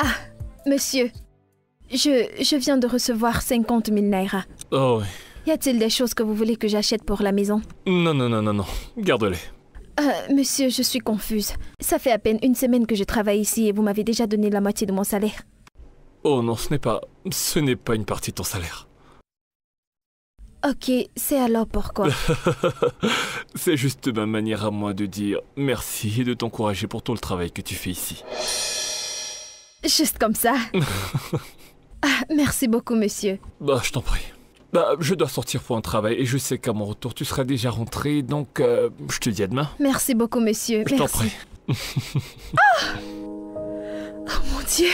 Ah, monsieur, je viens de recevoir 50 000 naira. Oh oui. Y a-t-il des choses que vous voulez que j'achète pour la maison? Non. Garde-les. Monsieur, je suis confuse. Ça fait à peine une semaine que je travaille ici et vous m'avez déjà donné la moitié de mon salaire. Oh non, ce n'est pas une partie de ton salaire. Ok, c'est alors pourquoi? C'est juste ma manière à moi de dire merci et de t'encourager pour tout le travail que tu fais ici. Juste comme ça? Merci beaucoup, monsieur. Bah, je t'en prie. Bah, je dois sortir pour un travail et je sais qu'à mon retour, tu seras déjà rentré, donc je te dis à demain. Merci beaucoup, monsieur. Je t'en prie. Oh mon Dieu.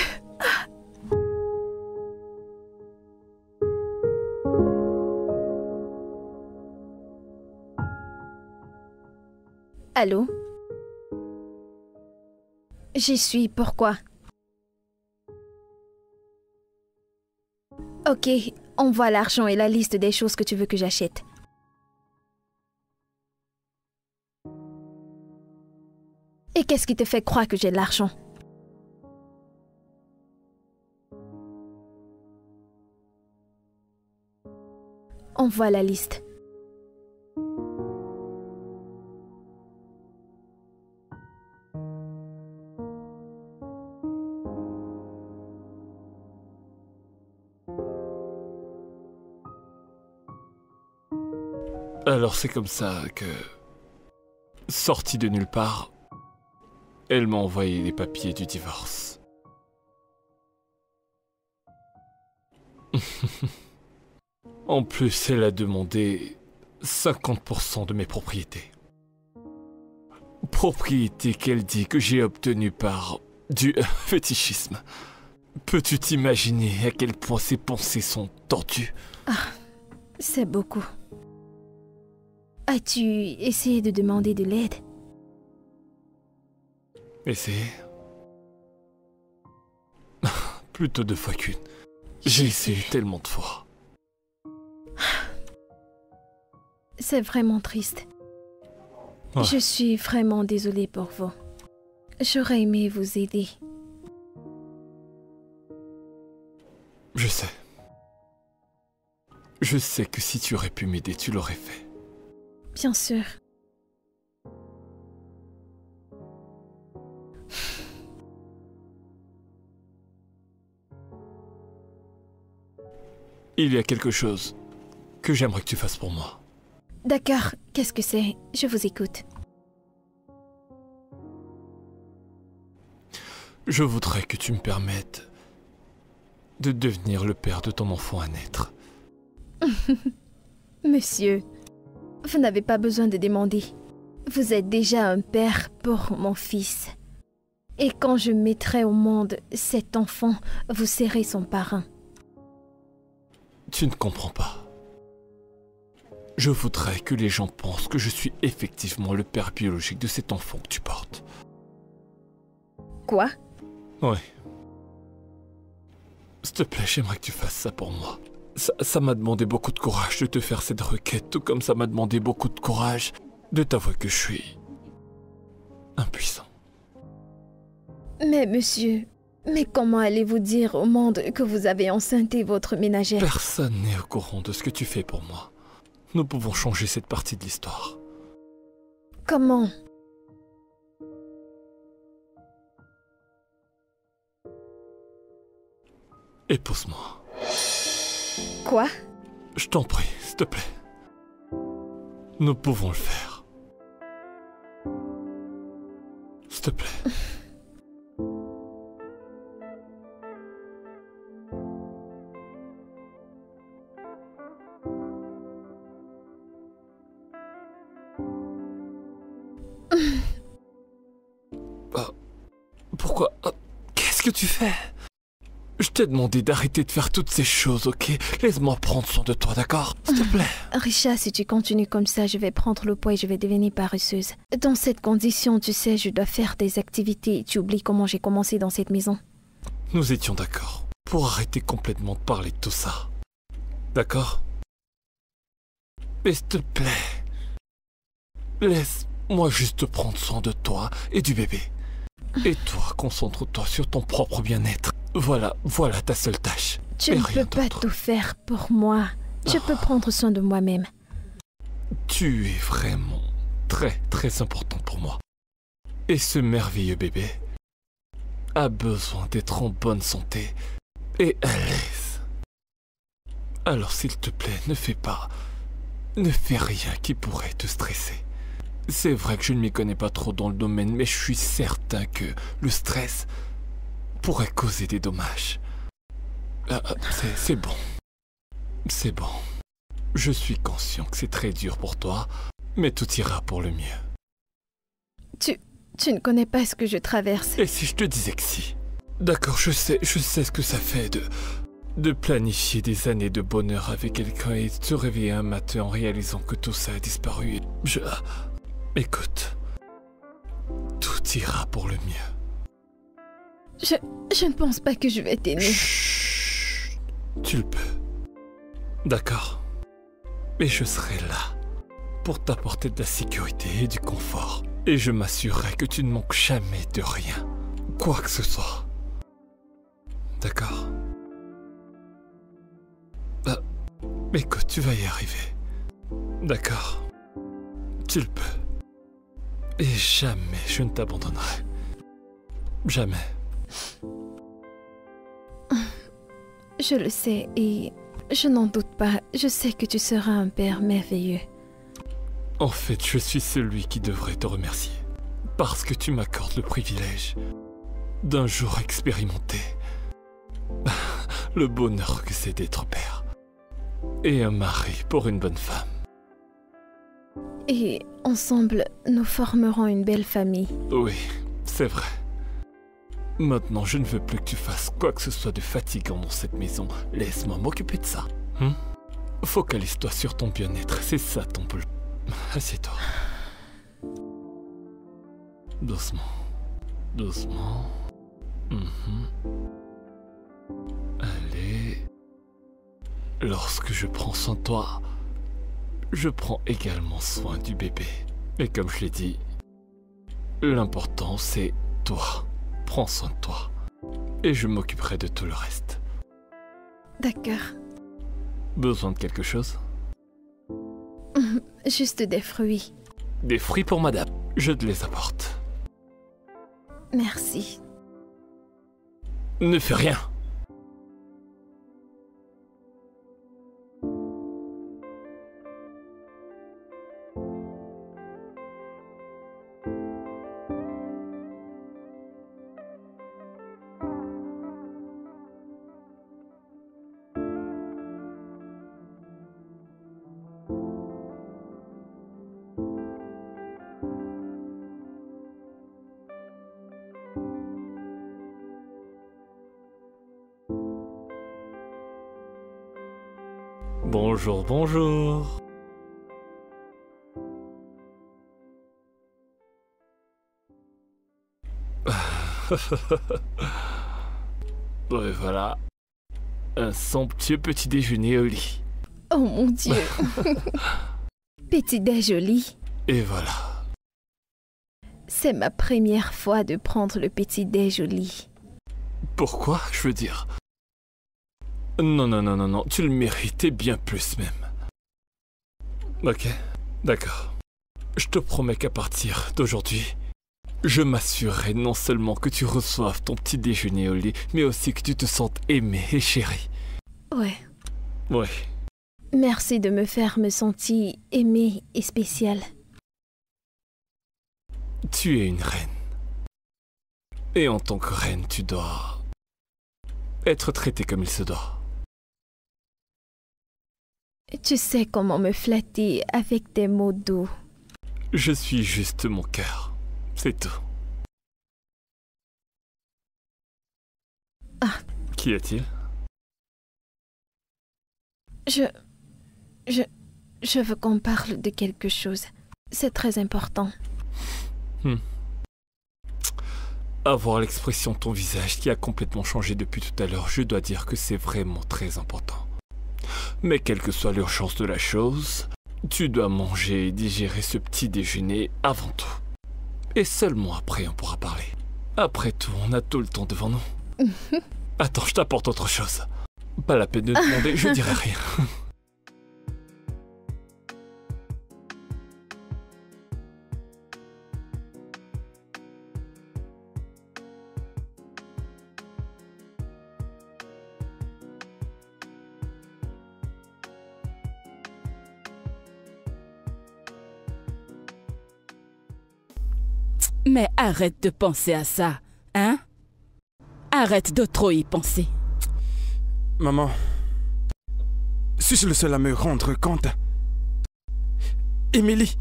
Allô? J'y suis, pourquoi? Ok, envoie l'argent et la liste des choses que tu veux que j'achète. Et qu'est-ce qui te fait croire que j'ai de l'argent? Envoie la liste. Alors c'est comme ça que, sortie de nulle part, elle m'a envoyé les papiers du divorce. En plus, elle a demandé 50% de mes propriétés. Propriétés qu'elle dit que j'ai obtenues par du fétichisme. Peux-tu t'imaginer à quel point ses pensées sont tordues? C'est beaucoup. As-tu essayé de demander de l'aide? Essayer? Plutôt 2 fois qu'une. J'ai essayé tellement de fois. C'est vraiment triste. Ouais. Je suis vraiment désolée pour vous. J'aurais aimé vous aider. Je sais. Je sais que si tu aurais pu m'aider, tu l'aurais fait. Bien sûr. Il y a quelque chose que j'aimerais que tu fasses pour moi. D'accord, qu'est-ce que c'est? Je vous écoute. Je voudrais que tu me permettes de devenir le père de ton enfant à naître. Monsieur, vous n'avez pas besoin de demander. Vous êtes déjà un père pour mon fils. Et quand je mettrai au monde cet enfant, vous serez son parrain. Tu ne comprends pas. Je voudrais que les gens pensent que je suis effectivement le père biologique de cet enfant que tu portes. Quoi? Oui. S'il te plaît, j'aimerais que tu fasses ça pour moi. Ça m'a demandé beaucoup de courage de te faire cette requête, tout comme ça m'a demandé beaucoup de courage de t'avouer que je suis impuissant. Mais monsieur, mais comment allez-vous dire au monde que vous avez enceinté votre ménagère? Personne n'est au courant de ce que tu fais pour moi. Nous pouvons changer cette partie de l'histoire. Comment? Épouse-moi. Quoi? Je t'en prie, s'il te plaît. Nous pouvons le faire. S'il te plaît. Pourquoi? Qu'est-ce que tu fais? Je t'ai demandé d'arrêter de faire toutes ces choses, ok? Laisse-moi prendre soin de toi, d'accord? S'il te plaît. Richard, si tu continues comme ça, je vais prendre le poids et je vais devenir paresseuse. Dans cette condition, tu sais, je dois faire des activités. Tu oublies comment j'ai commencé dans cette maison. Nous étions d'accord pour arrêter complètement de parler de tout ça. D'accord? Mais s'il te plaît, laisse-moi juste prendre soin de toi et du bébé. Et toi, concentre-toi sur ton propre bien-être. Voilà ta seule tâche. Tu ne peux pas tout faire pour moi. Je peux prendre soin de moi-même. Tu es vraiment très important pour moi. Et ce merveilleux bébé a besoin d'être en bonne santé et à l'aise. Alors s'il te plaît, ne fais rien qui pourrait te stresser. C'est vrai que je ne m'y connais pas trop dans le domaine, mais je suis certain que le stress pourrait causer des dommages. C'est bon. C'est bon. Je suis conscient que c'est très dur pour toi, mais tout ira pour le mieux. Tu ne connais pas ce que je traverse. Et si je te disais que si? D'accord, je sais ce que ça fait de planifier des années de bonheur avec quelqu'un et de se réveiller un matin en réalisant que tout ça a disparu. Écoute, tout ira pour le mieux. Je ne pense pas que je vais t'aimer. Chut, tu le peux. D'accord. Mais je serai là pour t'apporter de la sécurité et du confort. Et je m'assurerai que tu ne manques jamais de rien. Quoi que ce soit. D'accord? Écoute, tu vas y arriver. D'accord? Tu le peux. Et jamais je ne t'abandonnerai. Jamais. Je le sais et je n'en doute pas. Je sais que tu seras un père merveilleux. En fait, je suis celui qui devrait te remercier. Parce que tu m'accordes le privilège d'un jour expérimenter le bonheur que c'est d'être père. Et un mari pour une bonne femme. Et ensemble, nous formerons une belle famille. Oui, c'est vrai. Maintenant, je ne veux plus que tu fasses quoi que ce soit de fatigant dans cette maison. Laisse-moi m'occuper de ça. Focalise-toi sur ton bien-être, c'est ça ton boulot. Assieds-toi. Doucement. Doucement. Allez. Lorsque je prends soin de toi, je prends également soin du bébé. Et comme je l'ai dit, l'important c'est toi. Prends soin de toi. Et je m'occuperai de tout le reste. D'accord. Besoin de quelque chose? Juste des fruits. Des fruits pour madame. Je te les apporte. Merci. Ne fais rien. Bonjour, bonjour. Ouais, voilà. Un somptueux petit déjeuner au lit. Oh mon Dieu. Petit déj au lit. Et voilà. C'est ma première fois de prendre le petit déj au lit. Pourquoi, je veux dire? Non, tu le méritais bien plus même. Ok, d'accord. Je te promets qu'à partir d'aujourd'hui, je m'assurerai non seulement que tu reçoives ton petit déjeuner au lit, mais aussi que tu te sentes aimé et chéri. Ouais. Ouais. Merci de me faire me sentir aimée et spéciale. Tu es une reine. Et en tant que reine, tu dois être traitée comme il se doit. Tu sais comment me flatter avec des mots doux. Je suis juste mon cœur. C'est tout. Ah. Qu'y a-t-il? Je veux qu'on parle de quelque chose. C'est très important. À voir l'expression de ton visage qui a complètement changé depuis tout à l'heure, je dois dire que c'est vraiment très important. Mais quelle que soit l'urgence de la chose, tu dois manger et digérer ce petit déjeuner avant tout. Et seulement après on pourra parler. Après tout, on a tout le temps devant nous. Attends, je t'apporte autre chose. Pas la peine de demander, je dirai rien. Mais arrête de penser à ça, hein? Arrête de trop y penser. Maman, suis-je le seul à me rendre compte? Émilie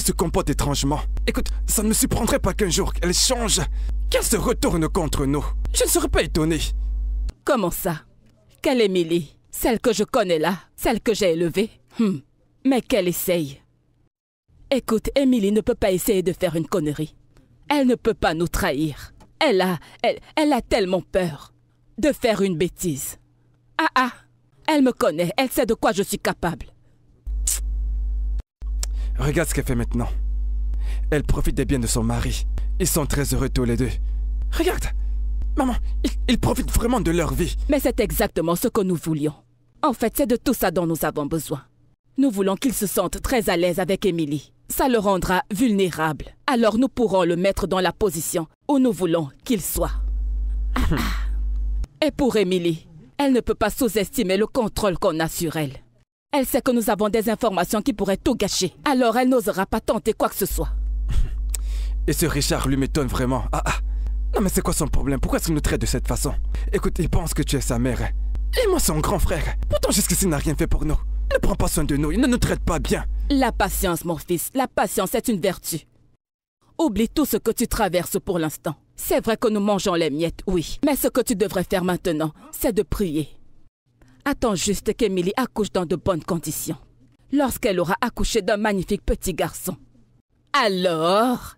se comporte étrangement. Écoute, ça ne me surprendrait pas qu'un jour elle change, qu'elle se retourne contre nous. Je ne serais pas étonné. Comment ça? Quelle Émilie? Celle que je connais là? Celle que j'ai élevée? Mais qu'elle essaye. Écoute, Émilie ne peut pas essayer de faire une connerie. Elle ne peut pas nous trahir. Elle a tellement peur de faire une bêtise. Elle me connaît, elle sait de quoi je suis capable. Regarde ce qu'elle fait maintenant. Elle profite des biens de son mari. Ils sont très heureux tous les deux. Regarde, maman, ils profitent vraiment de leur vie. Mais c'est exactement ce que nous voulions. En fait, c'est de tout ça dont nous avons besoin. Nous voulons qu'ils se sentent très à l'aise avec Émilie. Ça le rendra vulnérable. Alors nous pourrons le mettre dans la position où nous voulons qu'il soit. Et pour Émilie, elle ne peut pas sous-estimer le contrôle qu'on a sur elle. Elle sait que nous avons des informations qui pourraient tout gâcher. Alors elle n'osera pas tenter quoi que ce soit. Et ce Richard lui m'étonne vraiment. Non mais c'est quoi son problème? Pourquoi est-ce qu'il nous traite de cette façon? Écoute, il pense que tu es sa mère. Et moi son grand frère. Pourtant jusqu'ici il n'a rien fait pour nous. Il ne prend pas soin de nous, il ne nous traite pas bien. La patience, mon fils, la patience est une vertu. Oublie tout ce que tu traverses pour l'instant. C'est vrai que nous mangeons les miettes, oui. Mais ce que tu devrais faire maintenant, c'est de prier. Attends juste qu'Émilie accouche dans de bonnes conditions. Lorsqu'elle aura accouché d'un magnifique petit garçon. Alors,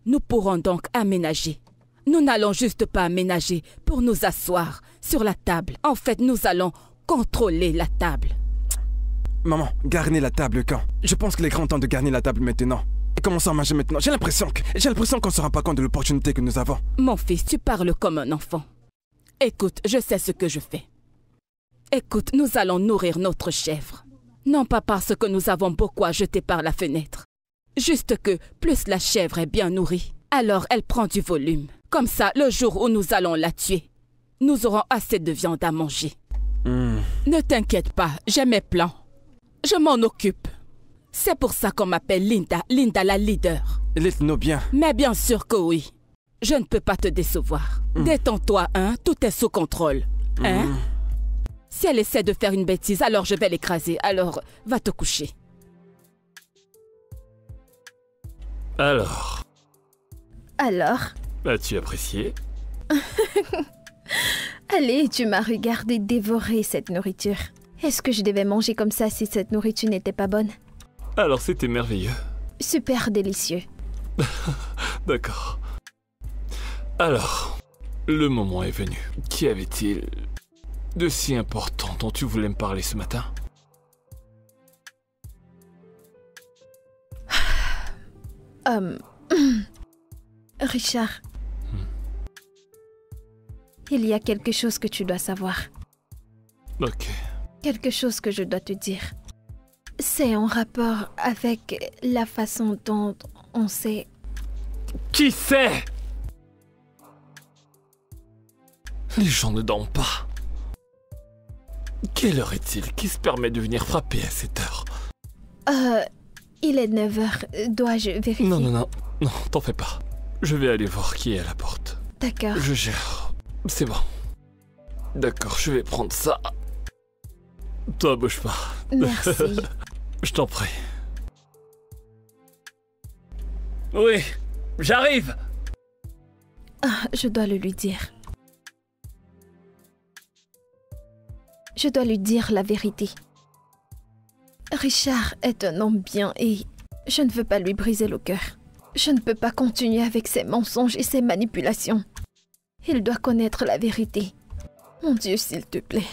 nous pourrons donc aménager. Nous n'allons juste pas aménager pour nous asseoir sur la table. En fait, nous allons contrôler la table. Maman, garnis la table quand? Je pense qu'il est grand temps de garnir la table maintenant. Et commençons à manger maintenant. J'ai l'impression qu'on ne se rend pas compte de l'opportunité que nous avons. Mon fils, tu parles comme un enfant. Écoute, je sais ce que je fais. Écoute, nous allons nourrir notre chèvre. Non pas parce que nous avons beaucoup à jeter par la fenêtre. Juste que plus la chèvre est bien nourrie, alors elle prend du volume. Comme ça, le jour où nous allons la tuer, nous aurons assez de viande à manger. Ne t'inquiète pas, j'ai mes plans. Je m'en occupe. C'est pour ça qu'on m'appelle Linda la leader. Laisse-nous bien. Mais bien sûr que oui. Je ne peux pas te décevoir. Détends-toi, hein, tout est sous contrôle. Hein? Si elle essaie de faire une bêtise, alors je vais l'écraser. Alors, va te coucher. Alors, as-tu apprécié? Allez, tu m'as regardé dévorer cette nourriture. Est-ce que je devais manger comme ça si cette nourriture n'était pas bonne? Alors c'était merveilleux. Super délicieux. D'accord. Alors, le moment est venu. Qu'y avait-il de si important dont tu voulais me parler ce matin? Richard. Il y a quelque chose que tu dois savoir. Ok. Quelque chose que je dois te dire. C'est en rapport avec la façon dont on s'est... Qui sait? Les gens ne dorment pas. Quelle heure est-il? Qui se permet de venir frapper à cette heure? Il est 9h. Dois-je vérifier? Non, t'en fais pas. Je vais aller voir qui est à la porte. D'accord. Je gère. C'est bon. D'accord, je vais prendre ça. Toi, bouge pas. Merci. Je t'en prie. Oui, j'arrive. Je dois le lui dire. Je dois lui dire la vérité. Richard est un homme bien et je ne veux pas lui briser le cœur. Je ne peux pas continuer avec ses mensonges et ses manipulations. Il doit connaître la vérité. Mon Dieu, s'il te plaît,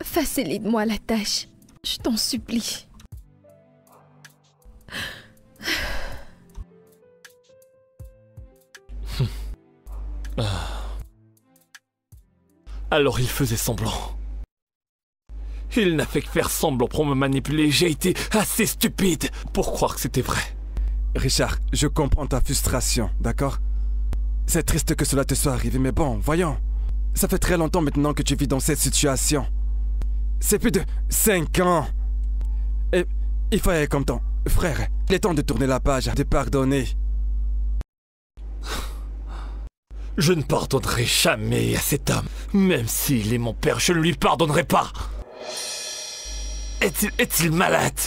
facilite-moi la tâche. Je t'en supplie. Alors il faisait semblant. Il n'a fait que faire semblant pour me manipuler. J'ai été assez stupide pour croire que c'était vrai. Richard, je comprends ta frustration, d'accord? C'est triste que cela te soit arrivé, mais bon, voyons. Ça fait très longtemps maintenant que tu vis dans cette situation. C'est plus de 5 ans. Et il faut aller comme ton frère. Il est temps de tourner la page, de pardonner. Je ne pardonnerai jamais à cet homme. Même s'il est mon père, je ne lui pardonnerai pas. Est-il malade?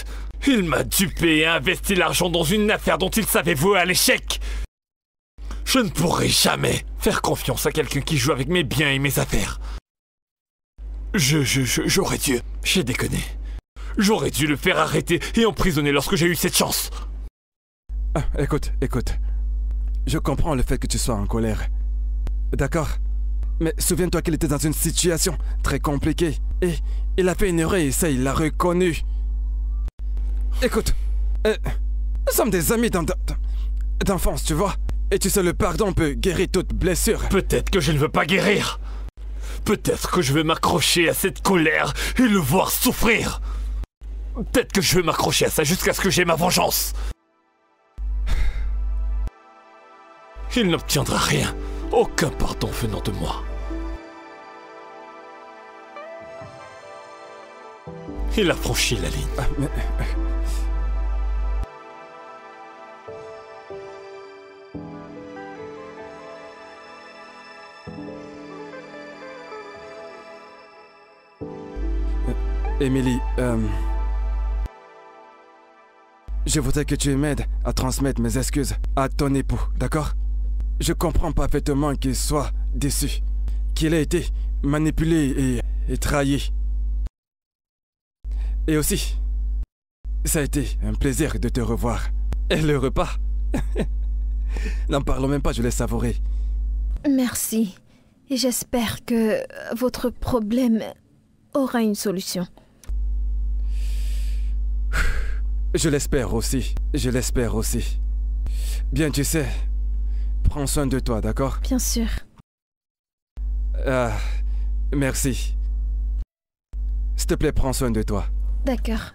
Il m'a dupé et investi l'argent dans une affaire dont il savait vouer à l'échec. Je ne pourrai jamais faire confiance à quelqu'un qui joue avec mes biens et mes affaires. J'aurais dû... J'ai déconné. J'aurais dû le faire arrêter et emprisonner lorsque j'ai eu cette chance. Ah, écoute. Je comprends le fait que tu sois en colère. D'accord? Mais souviens-toi qu'il était dans une situation très compliquée. Et il a fait une erreur et ça, il l'a reconnu. Écoute, nous sommes des amis d'enfance, tu vois? Et tu sais, le pardon peut guérir toute blessure. Peut-être que je ne veux pas guérir. Peut-être que je vais m'accrocher à cette colère et le voir souffrir. Peut-être que je vais m'accrocher à ça jusqu'à ce que j'ai ma vengeance. Il n'obtiendra rien. Aucun pardon venant de moi. Il a franchi la ligne. Ah, mais... Émilie, je voudrais que tu m'aides à transmettre mes excuses à ton époux, d'accord? Je comprends parfaitement qu'il soit déçu, qu'il ait été manipulé et trahi. Et aussi, ça a été un plaisir de te revoir. Et le repas, n'en parlons même pas, je l'ai savouré. Merci. Et j'espère que votre problème aura une solution. Je l'espère aussi. Bien, tu sais, prends soin de toi, d'accord? Bien sûr. Merci. S'il te plaît, prends soin de toi. D'accord.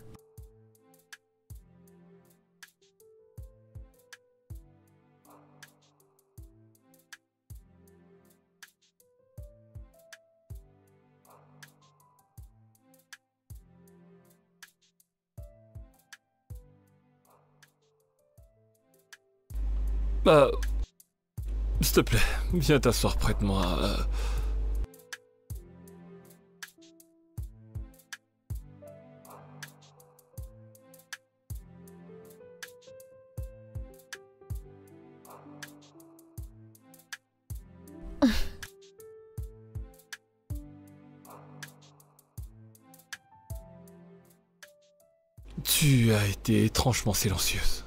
S'il te plaît, viens t'asseoir près de moi. Tu as été étrangement silencieuse.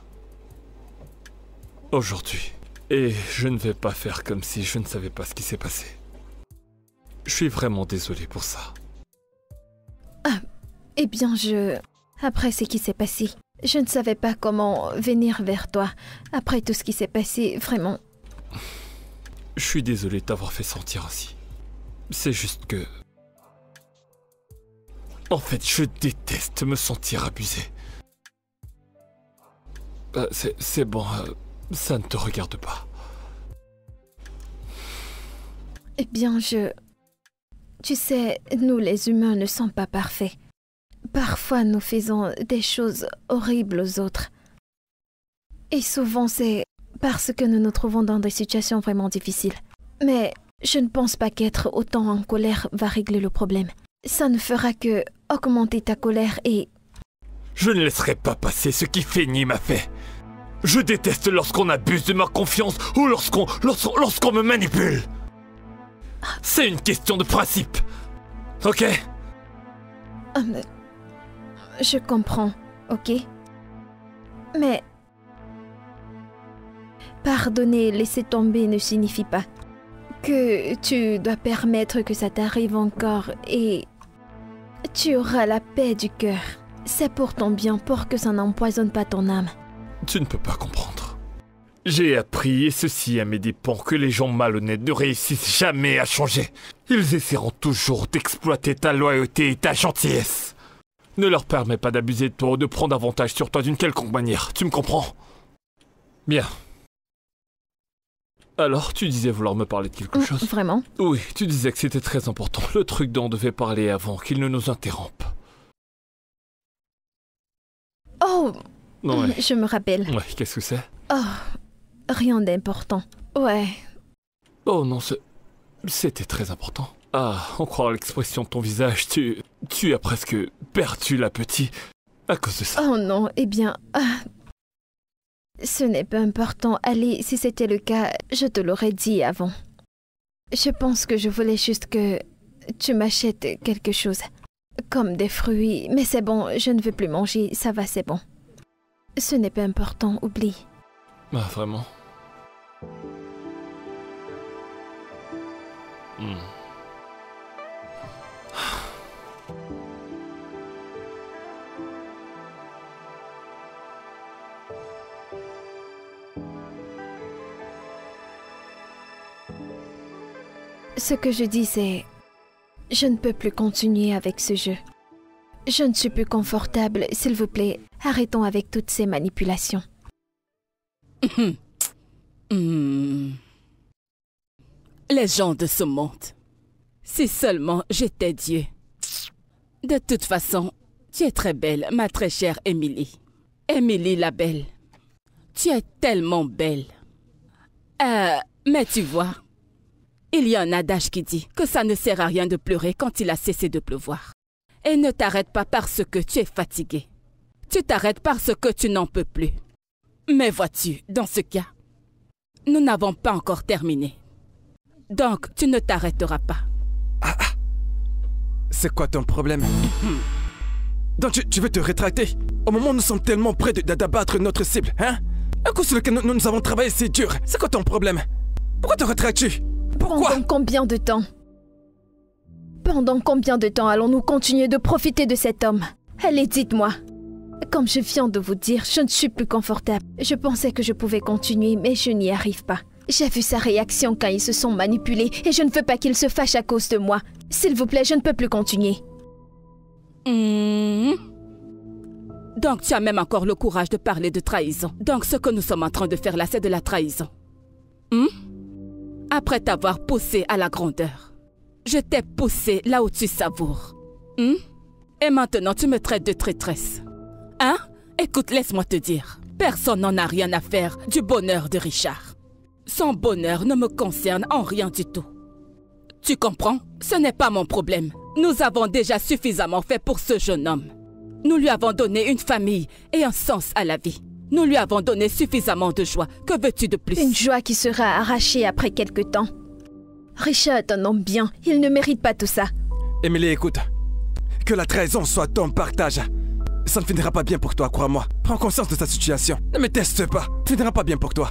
Aujourd'hui. Et je ne vais pas faire comme si je ne savais pas ce qui s'est passé. Je suis vraiment désolé pour ça. Ah, eh bien Après ce qui s'est passé, je ne savais pas comment venir vers toi. Après tout ce qui s'est passé, vraiment... Je suis désolé de t'avoir fait sentir ainsi. C'est juste que... En fait, je déteste me sentir abusé. C'est bon, ça ne te regarde pas. Eh bien, Tu sais, nous les humains ne sommes pas parfaits. Parfois, nous faisons des choses horribles aux autres. Et souvent, c'est parce que nous nous trouvons dans des situations vraiment difficiles. Mais je ne pense pas qu'être autant en colère va régler le problème. Ça ne fera que augmenter ta colère et... Je ne laisserai pas passer ce qui Fanny m'a fait. Je déteste lorsqu'on abuse de ma confiance ou lorsqu'on me manipule. C'est une question de principe. Ok? Je comprends, ok? Mais... Pardonner, laisser tomber ne signifie pas que tu dois permettre que ça t'arrive encore et... Tu auras la paix du cœur. C'est pour ton bien, pour que ça n'empoisonne pas ton âme. Tu ne peux pas comprendre. J'ai appris, et ceci à mes dépens, que les gens malhonnêtes ne réussissent jamais à changer. Ils essaieront toujours d'exploiter ta loyauté et ta gentillesse. Ne leur permets pas d'abuser de toi ou de prendre avantage sur toi d'une quelconque manière, tu me comprends? Bien. Alors, tu disais vouloir me parler de quelque chose? Vraiment? Oui, tu disais que c'était très important. Le truc dont on devait parler avant qu'il ne nous interrompe. Oh! Ouais. Je me rappelle. Ouais, qu'est-ce que c'est? Oh, rien d'important. Ouais. Oh non, c'était très important. Ah, on croit à l'expression de ton visage, tu as presque perdu l'appétit à cause de ça. Oh non, eh bien... ce n'est pas important. Allez, si c'était le cas, je te l'aurais dit avant. Je pense que je voulais juste que tu m'achètes quelque chose. Comme des fruits. Mais c'est bon, je ne veux plus manger, ça va, c'est bon. Ce n'est pas important, oublie. Ah, vraiment? Ce que je dis, c'est... Je ne peux plus continuer avec ce jeu. Je ne suis plus confortable. S'il vous plaît, arrêtons avec toutes ces manipulations. Les gens de ce monde. Si seulement j'étais Dieu. De toute façon, tu es très belle, ma très chère Émilie. Émilie la belle. Tu es tellement belle. Mais tu vois, il y a un adage qui dit que ça ne sert à rien de pleurer quand il a cessé de pleuvoir. Et ne t'arrête pas parce que tu es fatigué. Tu t'arrêtes parce que tu n'en peux plus. Mais vois-tu, dans ce cas, nous n'avons pas encore terminé. Donc, tu ne t'arrêteras pas. C'est quoi ton problème? Donc tu veux te rétracter? Au moment où nous sommes tellement près d'abattre notre cible, hein? Un coup sur lequel nous avons travaillé si dur. C'est quoi ton problème? Pourquoi te rétractes-tu? Pourquoi? Pendant combien de temps? Pendant combien de temps allons-nous continuer de profiter de cet homme? Allez, dites-moi. Comme je viens de vous dire, je ne suis plus confortable. Je pensais que je pouvais continuer, mais je n'y arrive pas. J'ai vu sa réaction quand ils se sont manipulés et je ne veux pas qu'il se fâche à cause de moi. S'il vous plaît, je ne peux plus continuer. Donc tu as même encore le courage de parler de trahison. Donc ce que nous sommes en train de faire là, c'est de la trahison. Après t'avoir poussé à la grandeur. Je t'ai poussé là où tu savoures. Et maintenant tu me traites de traîtresse. Hein? Écoute, laisse-moi te dire. Personne n'en a rien à faire du bonheur de Richard. Son bonheur ne me concerne en rien du tout. Tu comprends? Ce n'est pas mon problème. Nous avons déjà suffisamment fait pour ce jeune homme. Nous lui avons donné une famille et un sens à la vie. Nous lui avons donné suffisamment de joie. Que veux-tu de plus? Une joie qui sera arrachée après quelque temps. Richard est un homme bien. Il ne mérite pas tout ça. Émilie, écoute. Que la trahison soit ton partage. Ça ne finira pas bien pour toi, crois-moi. Prends conscience de ta situation. Ne me teste pas. Ça ne finira pas bien pour toi.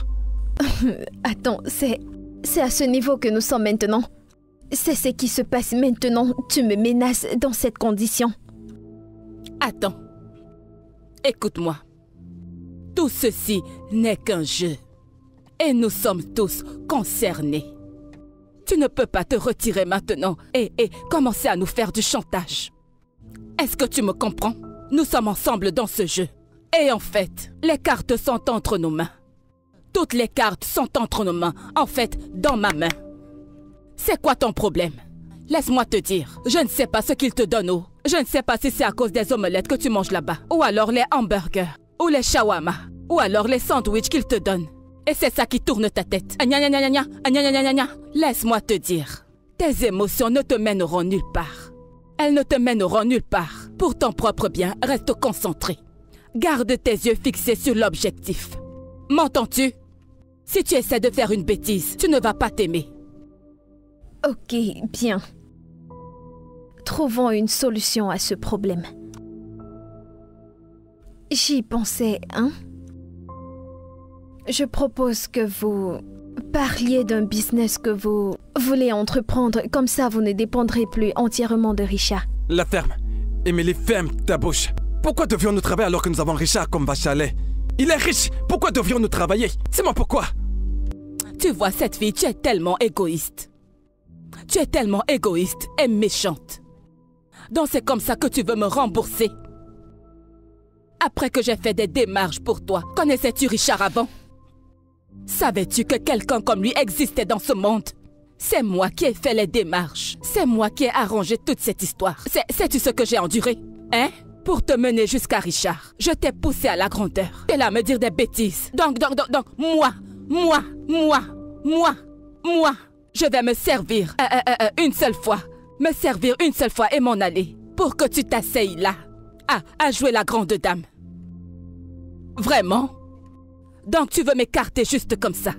Attends, c'est à ce niveau que nous sommes maintenant. C'est ce qui se passe maintenant. Tu me menaces dans cette condition. Attends. Écoute-moi. Tout ceci n'est qu'un jeu. Et nous sommes tous concernés. Tu ne peux pas te retirer maintenant et commencer à nous faire du chantage. Est-ce que tu me comprends? Nous sommes ensemble dans ce jeu. Et en fait, les cartes sont entre nos mains. Toutes les cartes sont entre nos mains. En fait, dans ma main. C'est quoi ton problème? Laisse-moi te dire. Je ne sais pas ce qu'ils te donnent. Je ne sais pas si c'est à cause des omelettes que tu manges là-bas. Ou alors les hamburgers. Ou les shawarma. Ou alors les sandwichs qu'ils te donnent. Et c'est ça qui tourne ta tête. Laisse-moi te dire. Tes émotions ne te mèneront nulle part. Elles ne te mèneront nulle part. Pour ton propre bien, reste concentré. Garde tes yeux fixés sur l'objectif. M'entends-tu? Si tu essaies de faire une bêtise, tu ne vas pas t'aimer. Ok, bien. Trouvons une solution à ce problème. J'y pensais, hein? Je propose que vous parliez d'un business que vous voulez entreprendre. Comme ça, vous ne dépendrez plus entièrement de Richard. La ferme. Émilie, ferme ta bouche. Pourquoi devions-nous travailler alors que nous avons Richard comme vache à lait? Il est riche. Pourquoi devrions-nous travailler? C'est moi pourquoi? Tu vois, cette fille, tu es tellement égoïste. Tu es tellement égoïste et méchante. Donc c'est comme ça que tu veux me rembourser. Après que j'ai fait des démarches pour toi, connaissais-tu Richard avant? Savais-tu que quelqu'un comme lui existait dans ce monde? C'est moi qui ai fait les démarches. C'est moi qui ai arrangé toute cette histoire. Sais-tu ce que j'ai enduré? Hein? Pour te mener jusqu'à Richard. Je t'ai poussé à la grandeur. Tu es là à me dire des bêtises. Donc, moi, je vais me servir une seule fois. Me servir une seule fois et m'en aller. Pour que tu t'asseyes là. À jouer la grande dame. Vraiment? Donc tu veux m'écarter juste comme ça.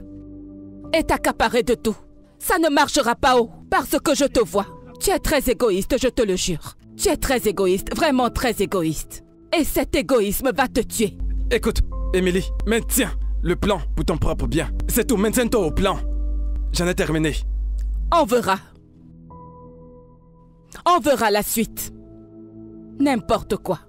Et t'accaparer de tout. Ça ne marchera pas, oh, parce que je te vois. Tu es très égoïste, je te le jure. Tu es très égoïste, vraiment très égoïste. Et cet égoïsme va te tuer. Écoute, Emily, maintiens le plan pour ton propre bien. C'est tout, maintiens-toi au plan. J'en ai terminé. On verra. On verra la suite. N'importe quoi.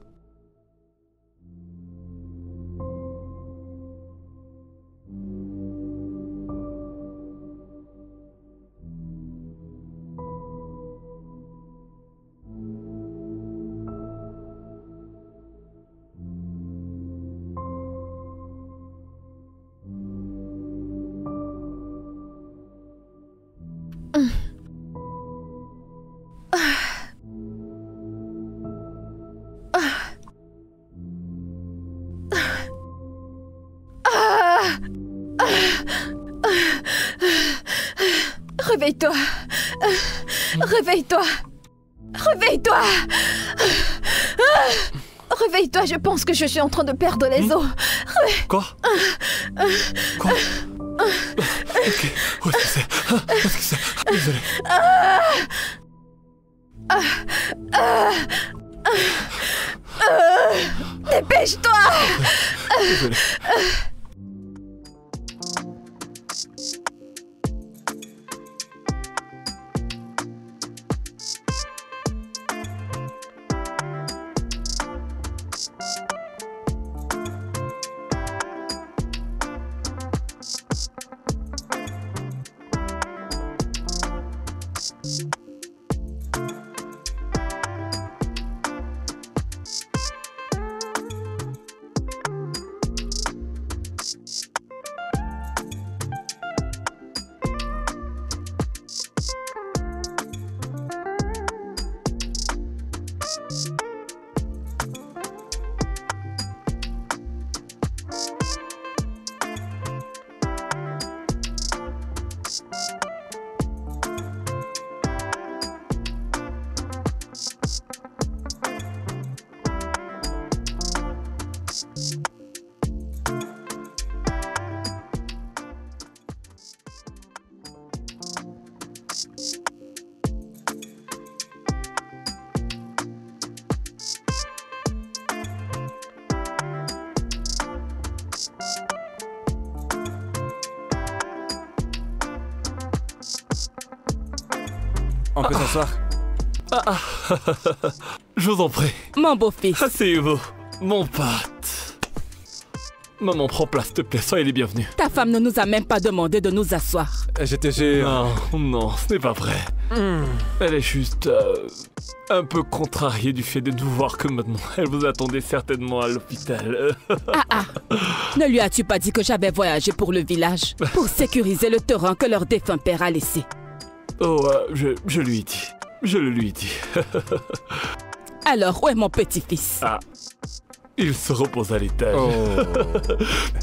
Réveille-toi. Réveille-toi. Réveille-toi. Réveille-toi, je pense que je suis en train de perdre les os. Quoi? Quoi? Ok, où est-ce que c'est? Où est-ce que c'est? Désolé. Dépêche-toi. Désolé. On peut s'asseoir? Je vous en prie. Mon beau-fils. Asseyez-vous, mon pote. Maman, prends place, s'il te plaît, soyez les bienvenus. Ta femme ne nous a même pas demandé de nous asseoir. Je te jure. Non, non, ce n'est pas vrai. Elle est juste un peu contrariée du fait de nous voir que maintenant. Elle vous attendait certainement à l'hôpital. Ne lui as-tu pas dit que j'avais voyagé pour le village pour sécuriser le terrain que leur défunt père a laissé? Oh, je lui ai dit. Je le lui ai dit. Alors, où est mon petit-fils? Il se repose à l'étage. Oh.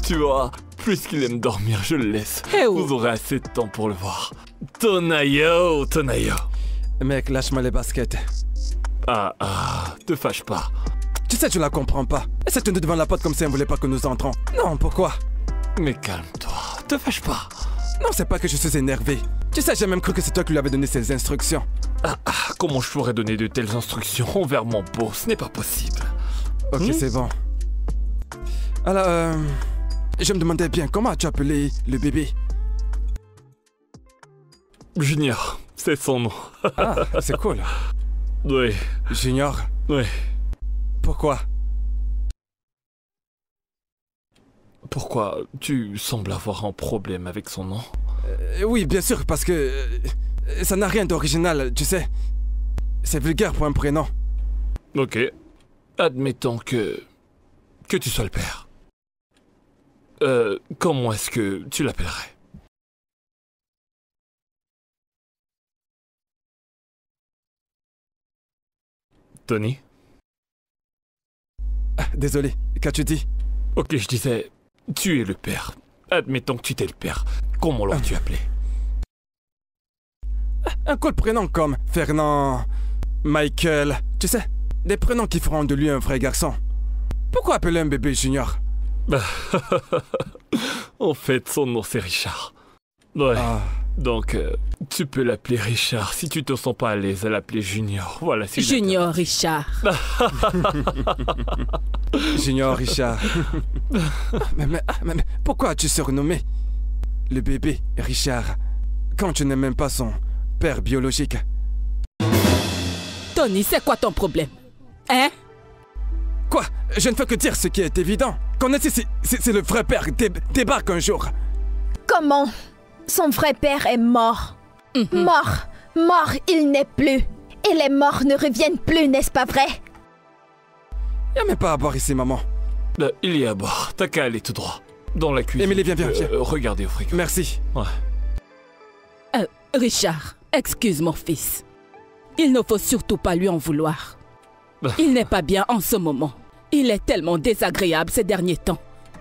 Tu vois, puisqu'il aime dormir, je le laisse. Eh oh. Vous aurez assez de temps pour le voir. Tonayo, Tonayo. Mec, lâche-moi les baskets. Te fâche pas. Tu sais, tu la comprends pas. Elle s'est tenue devant la porte comme si elle ne voulait pas que nous entrons. Non, pourquoi? Mais calme-toi, te fâche pas. Non, c'est pas que je suis énervé. Tu sais, j'ai même cru que c'est toi qui lui avais donné ces instructions. Comment je pourrais donner de telles instructions envers mon beau? Ce n'est pas possible. Ok, c'est bon. Alors, je me demandais bien, comment as-tu appelé le bébé? Junior, c'est son nom. C'est cool. Oui. Junior? Oui. Pourquoi? Pourquoi tu sembles avoir un problème avec son nom? Oui, bien sûr, parce que ça n'a rien d'original, tu sais. C'est vulgaire pour un prénom. Ok. Admettons que tu sois le père. Comment est-ce que tu l'appellerais? Tony? Désolé, qu'as-tu dit? Ok, je disais, tu es le père. Admettons que tu t'es le père. Comment l'as-tu appelé? Un cool prénom comme Fernand, Michael, tu sais, des prénoms qui feront de lui un vrai garçon. Pourquoi appeler un bébé Junior? En fait, son nom c'est Richard. Ouais. Donc, tu peux l'appeler Richard si tu te sens pas à l'aise à l'appeler Junior. Voilà, c'est Junior Richard. Junior Richard. mais pourquoi as-tu surnommé le bébé Richard quand tu n'es même pas son père biologique? Tony, c'est quoi ton problème? Hein? Quoi? Je ne fais que dire ce qui est évident. Qu'on ait c'est le vrai père débarque un jour. Comment? Son vrai père est mort. Mort. Mort, il n'est plus. Et les morts ne reviennent plus, n'est-ce pas vrai? Y a même pas à boire ici, maman. Il y a à boire. T'as qu'à aller tout droit. Dans la cuisine. Émilie, viens. Regardez au frigo. Merci. Ouais. Richard, excuse mon fils. Il ne faut surtout pas lui en vouloir. Il n'est pas bien en ce moment. Il est tellement désagréable ces derniers temps.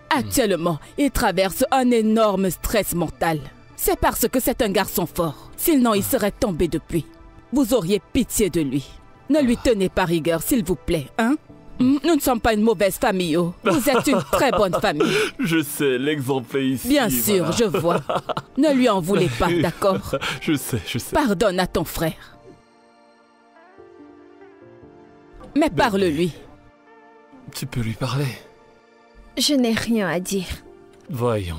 Actuellement, il traverse un énorme stress mental. C'est parce que c'est un garçon fort. Sinon, il serait tombé depuis. Vous auriez pitié de lui. Ne lui tenez pas rigueur, s'il vous plaît, hein? Nous ne sommes pas une mauvaise famille, oh. Vous êtes une très bonne famille. Je sais, l'exemple est ici. Bien sûr, voilà. je vois. Ne lui en voulez pas, d'accord? Je sais. Pardonne à ton frère. Mais parle-lui. Tu peux lui parler. Je n'ai rien à dire. Voyons.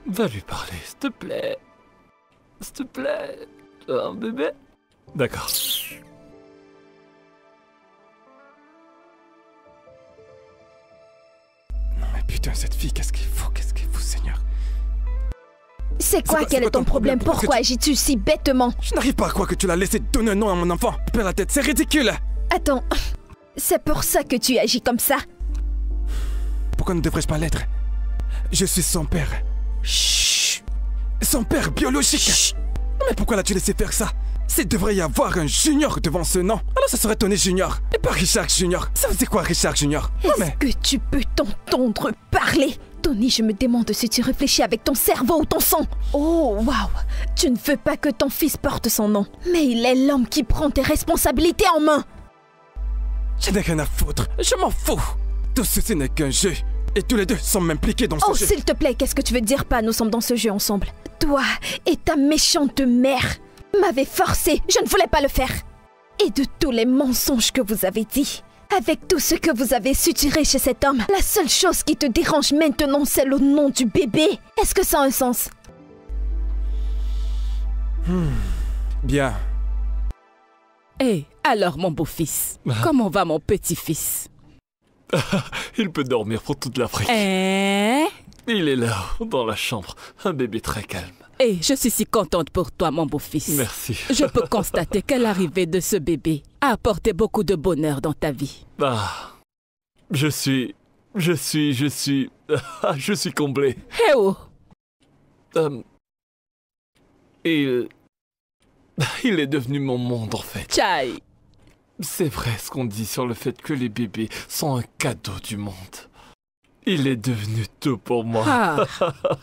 Va lui parler, s'il te plaît. S'il te plaît. Un bébé? D'accord. Non mais putain, cette fille, qu'est-ce qu'il faut, Seigneur? C'est quoi, quel est ton problème? Pourquoi agis-tu si bêtement? Je n'arrive pas à croire que tu l'as laissé donner un nom à mon enfant. Tu perds la tête, c'est ridicule. Attends, c'est pour ça que tu agis comme ça? Pourquoi ne devrais-je pas l'être? Je suis son père. Chut! Son père biologique. Chut. Mais pourquoi l'as-tu laissé faire ça? S'il devrait y avoir un Junior devant ce nom, alors ça serait Tony Junior, et pas Richard Junior. Ça veut dire quoi, Richard Junior? Est-ce que tu peux t'entendre parler? Tony, je me demande si tu réfléchis avec ton cerveau ou ton sang. Oh, waouh! Tu ne veux pas que ton fils porte son nom. Mais il est l'homme qui prend tes responsabilités en main. Je n'ai rien à foutre, je m'en fous. Tout ceci n'est qu'un jeu. Et tous les deux sommes impliqués dans ce jeu. Oh, s'il te plaît, qu'est-ce que tu veux dire pas? Nous sommes dans ce jeu ensemble. Toi et ta méchante mère m'avez forcé. Je ne voulais pas le faire. Et de tous les mensonges que vous avez dit, avec tout ce que vous avez suturé chez cet homme, la seule chose qui te dérange maintenant, c'est le nom du bébé. Est-ce que ça a un sens? Bien. Hé, alors mon beau-fils, comment va mon petit-fils? Il peut dormir pour toute l'Afrique. Hein? Il est là, dans la chambre. Un bébé très calme. Et je suis si contente pour toi, mon beau-fils. Merci. Je peux constater que l'arrivée de ce bébé a apporté beaucoup de bonheur dans ta vie. Je suis comblé. Eh oh! Il est devenu mon monde, en fait. Tchaï! C'est vrai ce qu'on dit sur le fait que les bébés sont un cadeau du monde. Il est devenu tout pour moi. Ah,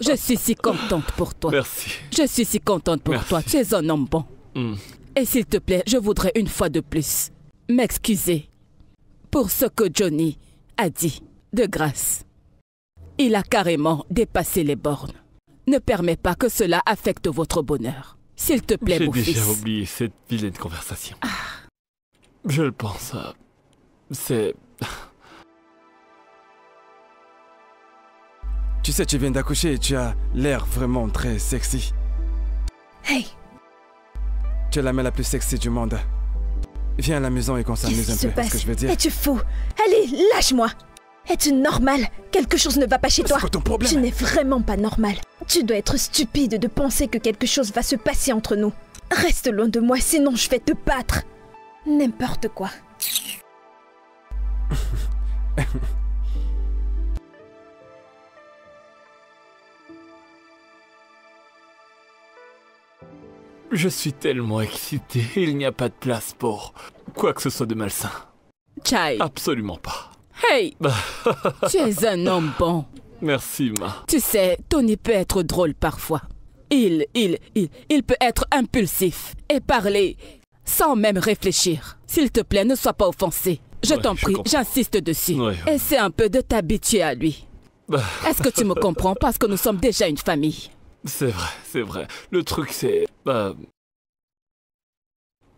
je suis si contente pour toi. Merci. Je suis si contente pour toi. Tu es un homme bon. Et s'il te plaît, je voudrais une fois de plus m'excuser pour ce que Johnny a dit. De grâce. Il a carrément dépassé les bornes. Ne permets pas que cela affecte votre bonheur. S'il te plaît, mon fils. J'ai déjà oublié cette vilaine conversation. Je le pense. C'est... Tu sais, tu viens d'accoucher et tu as l'air vraiment très sexy. Hey! Tu es la mère la plus sexy du monde. Viens à la maison et qu'on s'amuse un peu, c'est ce que je veux dire. Es-tu fou? Allez, lâche-moi! Es-tu normal? Quelque chose ne va pas chez toi. C'est quoi ton problème? Tu n'es vraiment pas normal. Tu dois être stupide de penser que quelque chose va se passer entre nous. Reste loin de moi, sinon je vais te battre. N'importe quoi. Je suis tellement excité, il n'y a pas de place pour quoi que ce soit de malsain. Chai, Absolument pas. hey, tu es un homme bon. Merci, Ma. Tu sais, Tony peut être drôle parfois. Il peut être impulsif et parler sans même réfléchir. S'il te plaît, ne sois pas offensé. Je Ouais, t'en je prie, comprends. j'insiste dessus. Ouais. Essaie un peu de t'habituer à lui. Est-ce que tu me comprends? Parce que nous sommes déjà une famille. C'est vrai, c'est vrai. Le truc, c'est...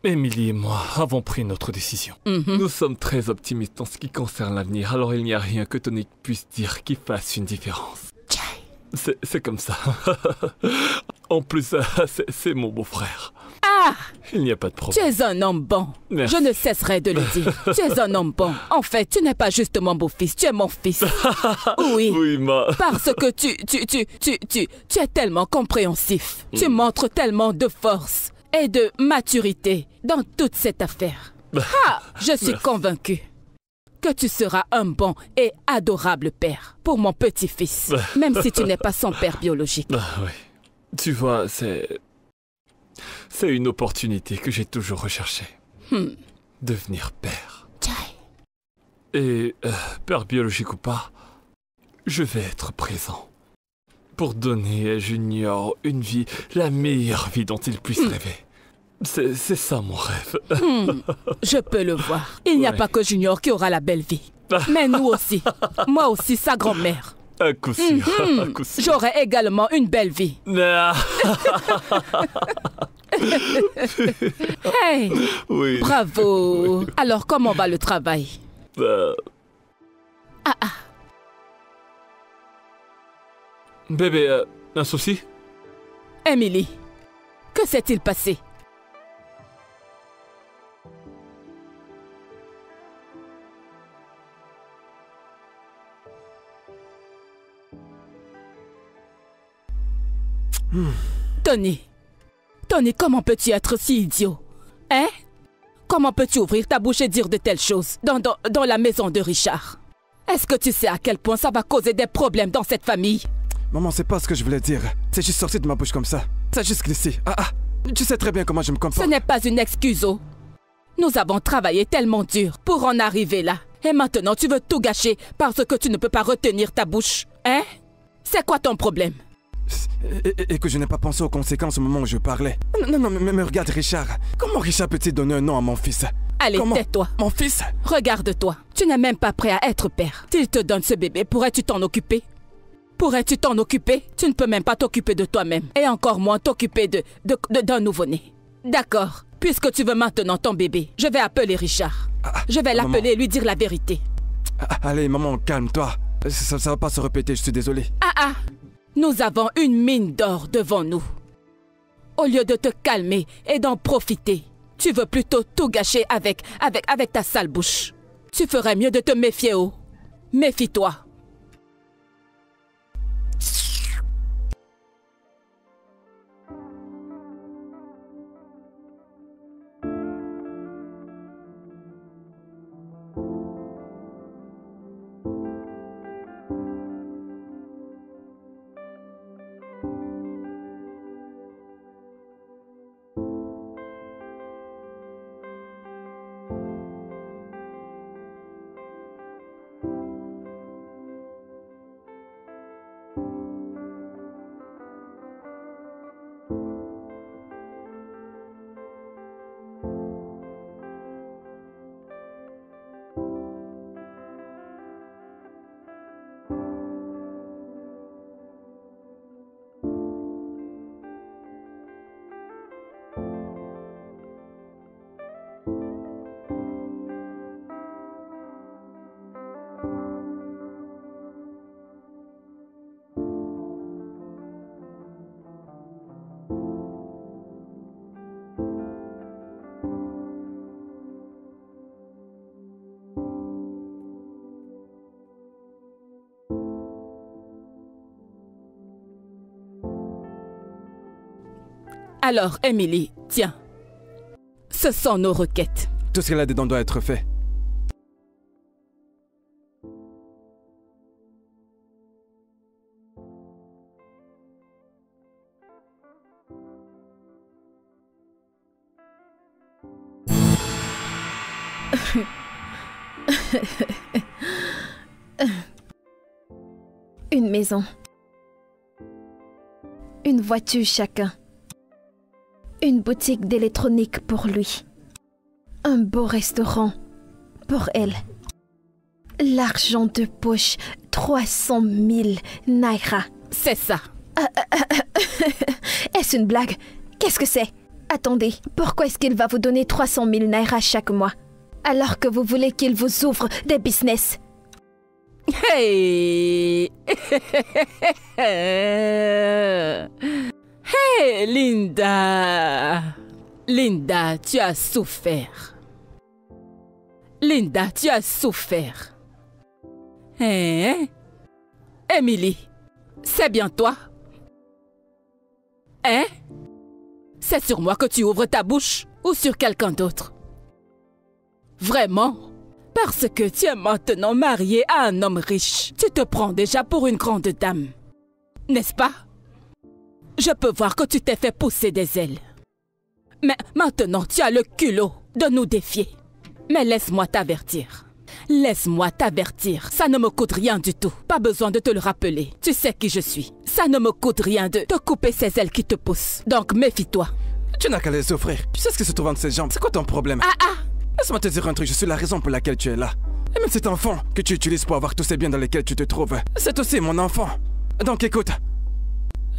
Émilie et moi avons pris notre décision. Mhm. Nous sommes très optimistes en ce qui concerne l'avenir, alors il n'y a rien que Tony puisse dire qui fasse une différence. C'est comme ça. En plus, c'est mon beau-frère. Ah, Il n'y a pas de tu problème. es un homme bon. Merci. Je ne cesserai de le dire. Tu es un homme bon. En fait, tu n'es pas juste mon beau-fils, tu es mon fils. Oui. Oui, Ma. Parce que tu es tellement compréhensif. Tu montres tellement de force et de maturité dans toute cette affaire. Ah, je suis convaincue que tu seras un bon et adorable père pour mon petit-fils, même si tu n'es pas son père biologique. Oui. Tu vois, c'est une opportunité que j'ai toujours recherchée. Devenir père. Et père biologique ou pas, je vais être présent pour donner à Junior une vie, la meilleure vie dont il puisse rêver. C'est ça mon rêve. Je peux le voir. Il n'y a Ouais. pas que Junior qui aura la belle vie. Mais nous aussi. Moi aussi, sa grand-mère. À coup sûr, à coup sûr. J'aurai également une belle vie. Ah, Hey, oui. bravo. Alors, comment va le travail? Bébé, un souci? Emily, que s'est-il passé? Tony, comment peux-tu être si idiot? Hein? Comment peux-tu ouvrir ta bouche et dire de telles choses dans la maison de Richard? Est-ce que tu sais à quel point ça va causer des problèmes dans cette famille? Maman, c'est pas ce que je voulais dire. C'est juste sorti de ma bouche comme ça. Ça a juste glissé. Tu sais très bien comment je me Ce comporte. n'est pas une excuse, oh. Nous avons travaillé tellement dur pour en arriver là. Et maintenant, tu veux tout gâcher parce que tu ne peux pas retenir ta bouche. Hein? C'est quoi ton problème? Et que je n'ai pas pensé aux conséquences au moment où je parlais. Non, mais regarde Richard. Comment Richard peut-il donner un nom à mon fils? Allez, Comment? tais-toi. Mon fils? Regarde-toi. Tu n'es même pas prêt à être père. S'il te donne ce bébé, pourrais-tu t'en occuper? Pourrais-tu t'en occuper? Tu ne peux même pas t'occuper de toi-même. Et encore moins t'occuper d'un nouveau-né. D'accord. Puisque tu veux maintenant ton bébé, je vais appeler Richard. Je vais l'appeler et lui dire la vérité. Allez, maman, calme-toi. Ça va pas se répéter, je suis désolé. Nous avons une mine d'or devant nous. Au lieu de te calmer et d'en profiter, tu veux plutôt tout gâcher avec ta sale bouche. Tu ferais mieux de te méfier, oh. Méfie-toi. Alors, Emily, tiens. Ce sont nos requêtes. Tout ce qu'il y a dedans doit être fait. Une maison. Une voiture chacun. Une boutique d'électronique pour lui. Un beau restaurant pour elle. L'argent de poche, 300 000 naira. C'est ça. Est-ce une blague? Qu'est-ce que c'est? Attendez, pourquoi est-ce qu'il va vous donner 300 000 naira chaque mois? Alors que vous voulez qu'il vous ouvre des business? Hey! Hey, Linda! Linda, tu as souffert. Linda, tu as souffert. Hein? Emily, c'est bien toi? Hein? C'est sur moi que tu ouvres ta bouche ou sur quelqu'un d'autre? Vraiment? Parce que tu es maintenant mariée à un homme riche. Tu te prends déjà pour une grande dame. N'est-ce pas? Je peux voir que tu t'es fait pousser des ailes. Mais maintenant, tu as le culot de nous défier. Mais laisse-moi t'avertir. Laisse-moi t'avertir. Ça ne me coûte rien du tout. Pas besoin de te le rappeler. Tu sais qui je suis. Ça ne me coûte rien de te couper ces ailes qui te poussent. Donc méfie-toi. Tu n'as qu'à les offrir. Tu sais ce qui se trouve entre ses jambes. C'est quoi ton problème? Laisse-moi te dire un truc, je suis la raison pour laquelle tu es là. Et même cet enfant que tu utilises pour avoir tous ces biens dans lesquels tu te trouves, c'est aussi mon enfant. Donc écoute,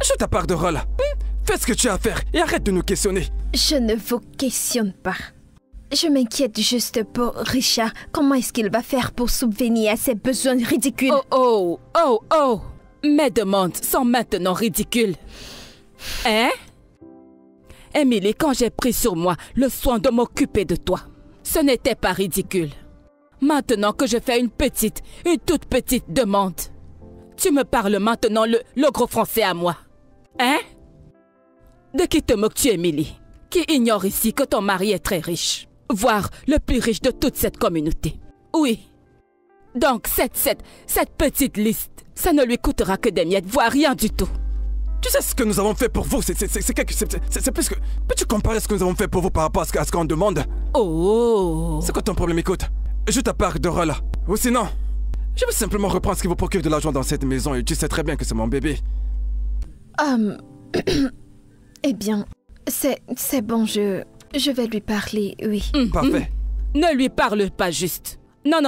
joue ta part de rôle. Fais ce que tu as à faire et arrête de nous questionner. Je ne vous questionne pas. Je m'inquiète juste pour Richard. Comment est-ce qu'il va faire pour subvenir à ses besoins ridicules? Oh. Mes demandes sont maintenant ridicules. Hein? Emily, quand j'ai pris sur moi le soin de m'occuper de toi, ce n'était pas ridicule. Maintenant que je fais une toute petite demande, tu me parles maintenant le gros français à moi. Hein? De qui te moques-tu, Emily? Qui ignore ici que ton mari est très riche, voire le plus riche de toute cette communauté. Oui. Donc cette petite liste, ça ne lui coûtera que des miettes, voire rien du tout. Tu sais ce que nous avons fait pour vous, c'est plus que... Peux-tu comparer ce que nous avons fait pour vous par rapport à ce qu'on demande? Oh! C'est quoi ton problème, écoute? Joue ta part de rôle. Ou sinon, je veux simplement reprendre ce qui vous procure de l'argent dans cette maison et tu sais très bien que c'est mon bébé. Eh bien, c'est bon, je vais lui parler, oui. Parfait. Ne lui parle pas juste. Non.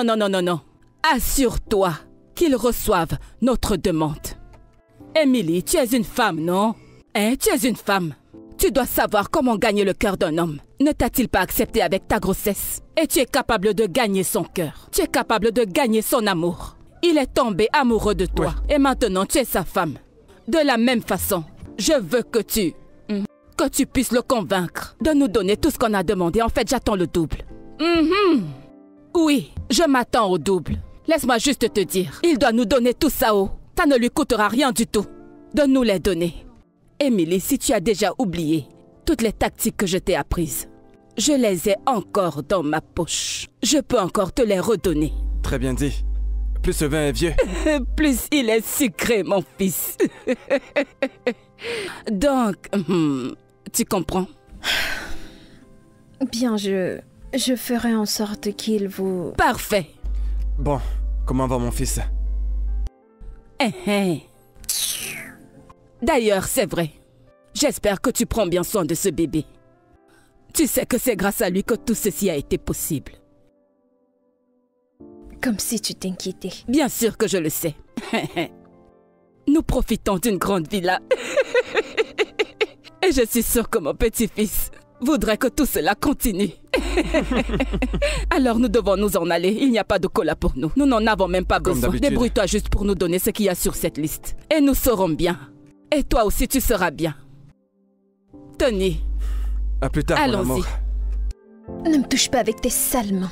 Assure-toi qu'il reçoive notre demande. Emily, tu es une femme, non? Hein, tu es une femme. Tu dois savoir comment gagner le cœur d'un homme. Ne t'a-t-il pas accepté avec ta grossesse? Et tu es capable de gagner son cœur. Tu es capable de gagner son amour. Il est tombé amoureux de toi. Ouais. Et maintenant, tu es sa femme. De la même façon, je veux que tu puisses le convaincre de nous donner tout ce qu'on a demandé. En fait, j'attends le double. Oui, je m'attends au double. Laisse-moi juste te dire, il doit nous donner tout ça haut. Ça ne lui coûtera rien du tout de nous les donner. Emily, si tu as déjà oublié toutes les tactiques que je t'ai apprises, je les ai encore dans ma poche. Je peux encore te les redonner. Très bien dit. Plus ce vin est vieux, plus il est sucré, mon fils. Donc, tu comprends? Bien, je ferai en sorte qu'il vous... Parfait. Bon, comment va mon fils? D'ailleurs, c'est vrai. J'espère que tu prends bien soin de ce bébé. Tu sais que c'est grâce à lui que tout ceci a été possible. Comme si tu t'inquiétais. Bien sûr que je le sais. Nous profitons d'une grande villa. Et je suis sûre que mon petit-fils voudrait que tout cela continue. Alors nous devons nous en aller. Il n'y a pas de cola pour nous. Nous n'en avons même pas besoin. Débrouille-toi juste pour nous donner ce qu'il y a sur cette liste. Et nous serons bien. Et toi aussi tu seras bien. Tony. À plus tard, mon amour. Ne me touche pas avec tes sales mains.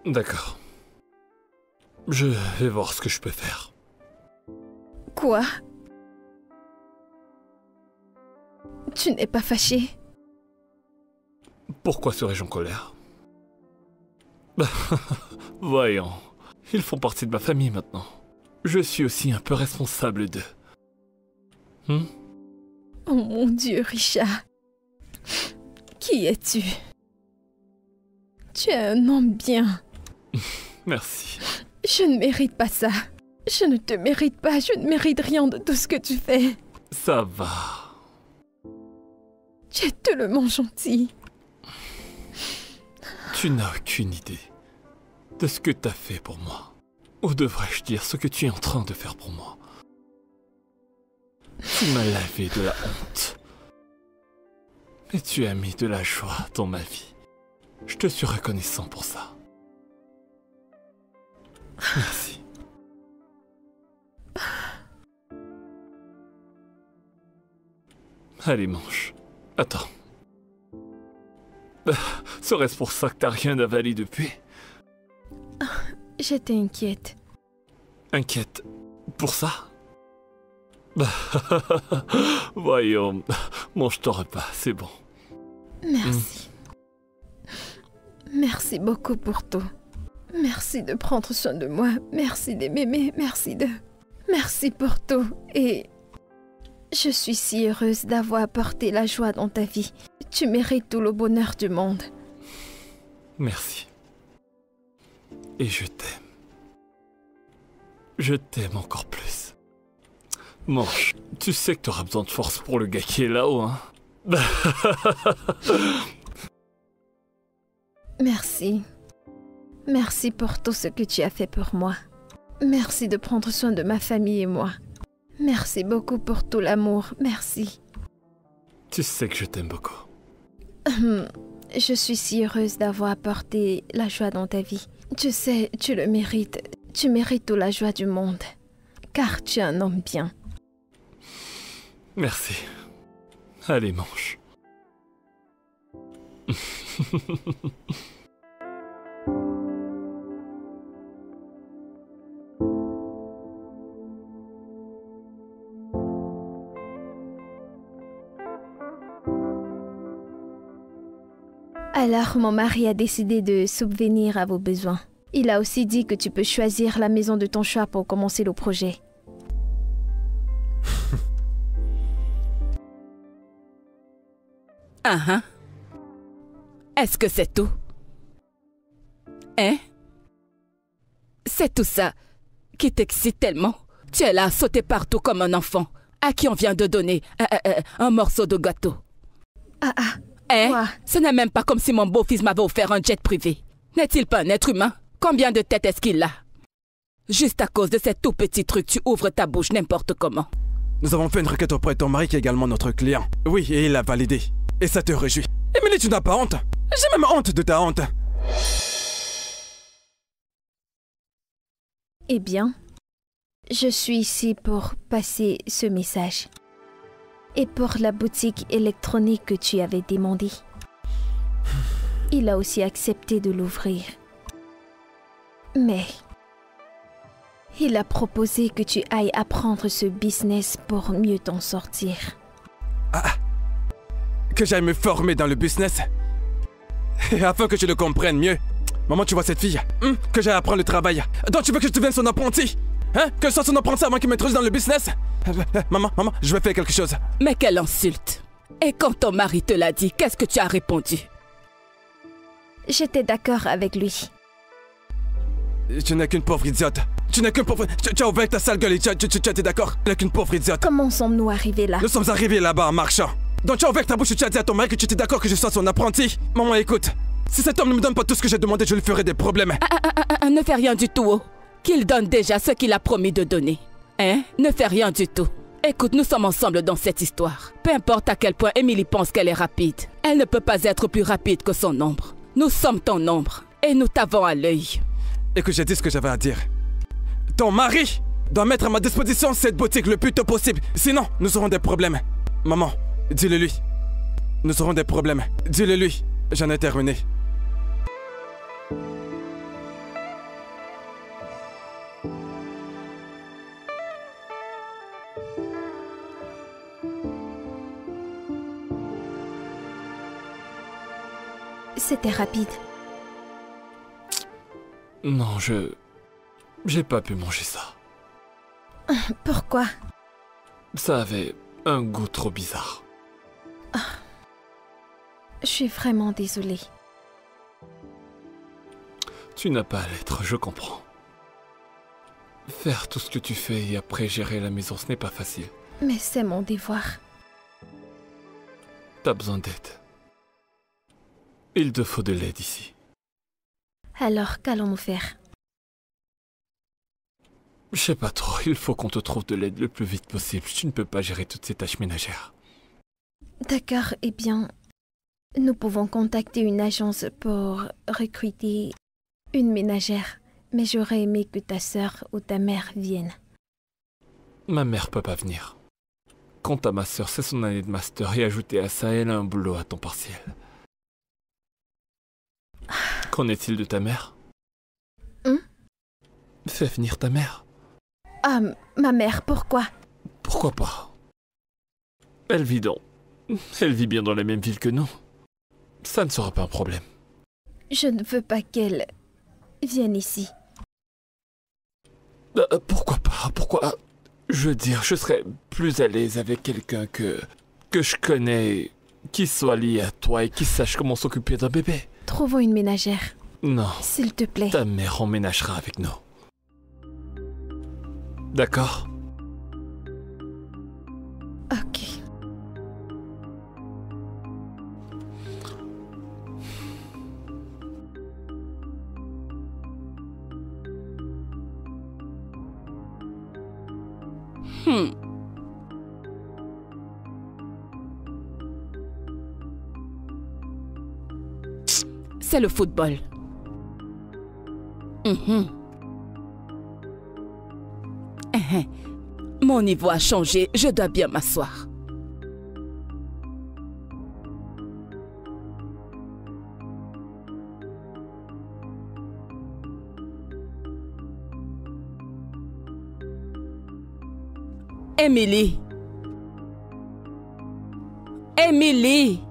D'accord. Je vais voir ce que je peux faire. Quoi? Tu n'es pas fâché? Pourquoi serais-je en colère? Voyons, ils font partie de ma famille maintenant. Je suis aussi un peu responsable d'eux. Oh mon Dieu, Richard. Qui es-tu? Tu es un homme bien. Merci. Je ne mérite pas ça. Je ne te mérite pas. Je ne mérite rien de tout ce que tu fais. Ça va. Tu es tellement gentil. Tu n'as aucune idée de ce que tu as fait pour moi. Ou devrais-je dire ce que tu es en train de faire pour moi? Tu m'as lavé de la honte. Et tu as mis de la joie dans ma vie. Je te suis reconnaissant pour ça. Merci. Allez, mange. Attends. Serait-ce pour ça que t'as rien avalé depuis? J'étais inquiète. Inquiète pour ça? Voyons, mange ton repas, c'est bon. Merci. Merci beaucoup pour tout. Merci de prendre soin de moi. Merci de m'aimer. Merci pour tout. Et je suis si heureuse d'avoir apporté la joie dans ta vie. Tu mérites tout le bonheur du monde. Merci. Et je t'aime. Je t'aime encore plus. Mange. Tu sais que tu auras besoin de force pour le gars qui est là-haut, hein? Merci. Merci pour tout ce que tu as fait pour moi. Merci de prendre soin de ma famille et moi. Merci beaucoup pour tout l'amour. Merci. Tu sais que je t'aime beaucoup. Je suis si heureuse d'avoir apporté la joie dans ta vie. Tu sais, tu le mérites. Tu mérites toute la joie du monde. Car tu es un homme bien. Merci. Allez, mange. Alors, mon mari a décidé de subvenir à vos besoins. Il a aussi dit que tu peux choisir la maison de ton choix pour commencer le projet. Est-ce que c'est tout? Hein? C'est tout ça qui t'excite tellement? Tu es là à sauter partout comme un enfant à qui on vient de donner un morceau de gâteau. Hein? Quoi? Ce n'est même pas comme si mon beau-fils m'avait offert un jet privé. N'est-il pas un être humain? Combien de têtes est-ce qu'il a? Juste à cause de ces tout petits trucs, tu ouvres ta bouche n'importe comment. Nous avons fait une requête auprès de ton mari qui est également notre client. Oui, et il a validé. Et ça te réjouit. Emily, tu n'as pas honte? J'ai même honte de ta honte. Eh bien, je suis ici pour passer ce message. Et pour la boutique électronique que tu avais demandé. Il a aussi accepté de l'ouvrir. Mais il a proposé que tu ailles apprendre ce business pour mieux t'en sortir. Que j'aille me former dans le business. Et afin que je le comprenne mieux. Maman, tu vois cette fille? Que j'aille apprendre le travail. Donc tu veux que je devienne son apprenti? Hein? Que je sois son apprenti avant qu'il m'introduise dans le business? Maman, je vais faire quelque chose. Mais quelle insulte! Et quand ton mari te l'a dit, qu'est-ce que tu as répondu? J'étais d'accord avec lui. Tu n'es qu'une pauvre idiote. Tu n'es qu'une pauvre... Tu as ouvert ta sale gueule et tu étais d'accord? Tu n'es qu'une pauvre idiote. Comment sommes-nous arrivés là? Nous sommes arrivés là-bas en marchant. Donc tu as ouvert ta bouche et tu as dit à ton mari que tu étais d'accord que je sois son apprenti. Maman, écoute. Si cet homme ne me donne pas tout ce que j'ai demandé, je lui ferai des problèmes. Ne fais rien du tout, oh. Qu'il donne déjà ce qu'il a promis de donner. Hein? Ne fais rien du tout. Écoute, nous sommes ensemble dans cette histoire. Peu importe à quel point Emily pense qu'elle est rapide, elle ne peut pas être plus rapide que son ombre. Nous sommes ton ombre et nous t'avons à l'œil. Écoute, j'ai dit ce que j'avais à dire. Ton mari doit mettre à ma disposition cette boutique le plus tôt possible. Sinon, nous aurons des problèmes. Maman, dis-le lui. Nous aurons des problèmes. Dis-le lui. J'en ai terminé. c'était rapide. Non, j'ai pas pu manger ça. Pourquoi? Ça avait un goût trop bizarre. Je suis vraiment désolée. Tu n'as pas à l'être, je comprends. Faire tout ce que tu fais et après gérer la maison, ce n'est pas facile. Mais c'est mon devoir. T'as besoin d'aide. Il te faut de l'aide ici. Alors, qu'allons-nous faire? Je sais pas trop, il faut qu'on te trouve de l'aide le plus vite possible. Tu ne peux pas gérer toutes ces tâches ménagères. D'accord, eh bien, nous pouvons contacter une agence pour recruter une ménagère. Mais j'aurais aimé que ta sœur ou ta mère viennent. Ma mère peut pas venir. Quant à ma sœur, c'est son année de master et ajouter à ça, elle a un boulot à temps partiel. Qu'en est-il de ta mère? Fais venir ta mère. Ah, ma mère, pourquoi? Pourquoi pas? Elle vit bien dans la même ville que nous. Ça ne sera pas un problème. Je ne veux pas qu'elle vienne ici. Pourquoi pas? Pourquoi? Je veux dire, je serais plus à l'aise avec quelqu'un que je connais, qui soit lié à toi et qui sache comment s'occuper d'un bébé. Trouvons une ménagère. Non. S'il te plaît. Ta mère emménagera avec nous. D'accord? Ok. C'est le football. Mon niveau a changé, je dois bien m'asseoir. Emily. Emily.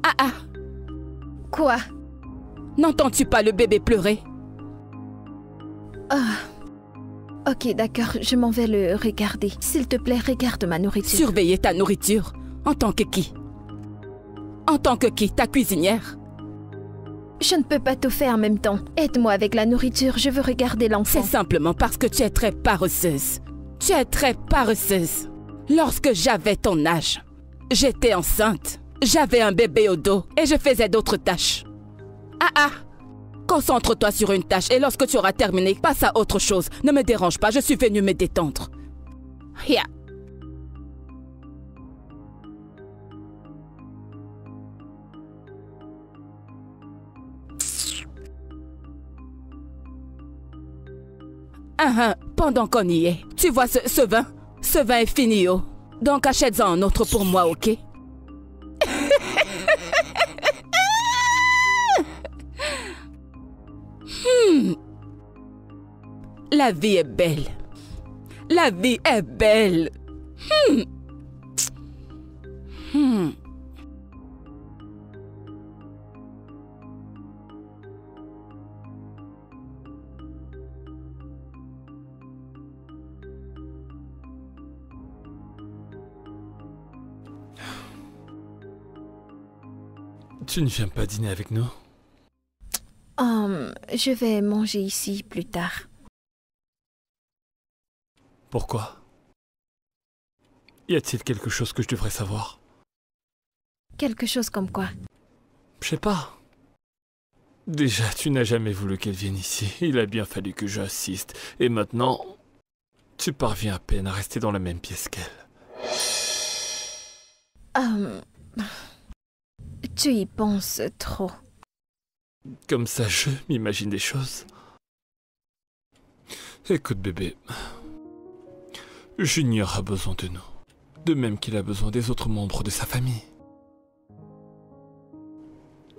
Ah. Quoi? N'entends-tu pas le bébé pleurer? Ah. Ok, d'accord, je m'en vais le regarder. S'il te plaît, regarde ma nourriture. Surveiller ta nourriture? En tant que qui? En tant que qui? Ta cuisinière? Je ne peux pas tout faire en même temps. Aide-moi avec la nourriture, je veux regarder l'enfant. C'est simplement parce que tu es très paresseuse. Tu es très paresseuse. Lorsque j'avais ton âge, j'étais enceinte. J'avais un bébé au dos et je faisais d'autres tâches. Ah. Concentre-toi sur une tâche et lorsque tu auras terminé, passe à autre chose. Ne me dérange pas, je suis venue me détendre. Yeah. Pendant qu'on y est, tu vois ce vin? Ce vin est fini, oh. Donc achète-en un autre pour moi, ok? La vie est belle. La vie est belle. Tu ne viens pas dîner avec nous? Je vais manger ici plus tard. Pourquoi? Y a-t-il quelque chose que je devrais savoir? Quelque chose comme quoi? Je sais pas. Déjà, tu n'as jamais voulu qu'elle vienne ici. Il a bien fallu que j'assiste. Et maintenant, tu parviens à peine à rester dans la même pièce qu'elle. Tu y penses trop. Comme ça, je m'imagine des choses. Écoute, bébé. Junior a besoin de nous. De même qu'il a besoin des autres membres de sa famille.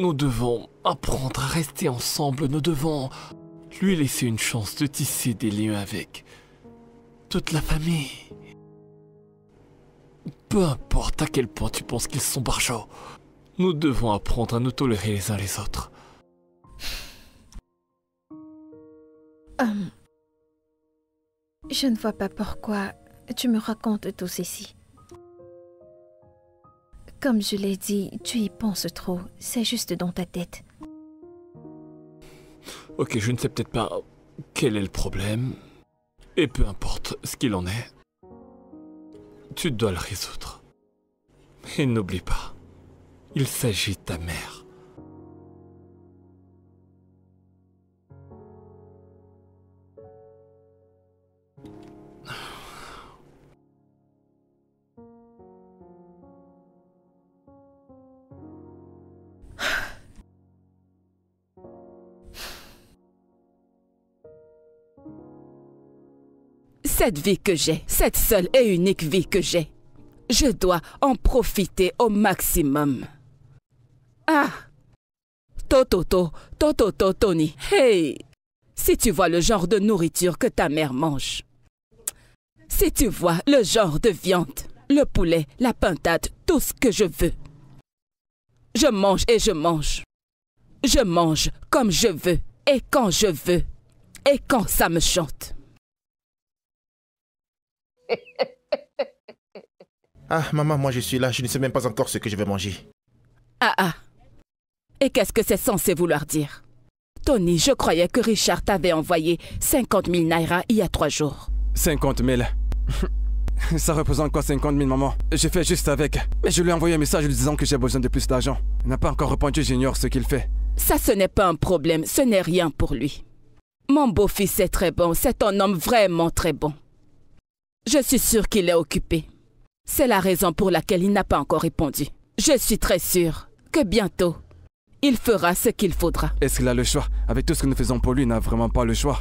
Nous devons apprendre à rester ensemble. Nous devons lui laisser une chance de tisser des liens avec toute la famille. Peu importe à quel point tu penses qu'ils sont barjots. Nous devons apprendre à nous tolérer les uns les autres. Je ne vois pas pourquoi tu me racontes tout ceci. Comme je l'ai dit, tu y penses trop. C'est juste dans ta tête. Ok, je ne sais peut-être pas quel est le problème. Et peu importe ce qu'il en est, tu dois le résoudre. Et n'oublie pas, il s'agit de ta mère. Cette vie que j'ai, cette seule et unique vie que j'ai, je dois en profiter au maximum. Ah! Tony. Hey! Si tu vois le genre de nourriture que ta mère mange, si tu vois le genre de viande, le poulet, la pintade, tout ce que je veux, je mange et je mange. Je mange comme je veux et quand je veux et quand ça me chante. Ah, maman, moi je suis là, je ne sais même pas encore ce que je vais manger. Ah. Et qu'est-ce que c'est censé vouloir dire? Tony, je croyais que Richard t'avait envoyé 50 000 naira il y a 3 jours. 50 000. Ça représente quoi 50 000, maman? J'ai fait juste avec. Mais je lui ai envoyé un message lui disant que j'ai besoin de plus d'argent. Il n'a pas encore répondu, j'ignore ce qu'il fait. Ça, ce n'est pas un problème, ce n'est rien pour lui. Mon beau-fils est très bon, c'est un homme vraiment très bon. Je suis sûre qu'il est occupé. C'est la raison pour laquelle il n'a pas encore répondu. Je suis très sûre que bientôt, il fera ce qu'il faudra. Est-ce qu'il a le choix? Avec tout ce que nous faisons pour lui, il n'a vraiment pas le choix.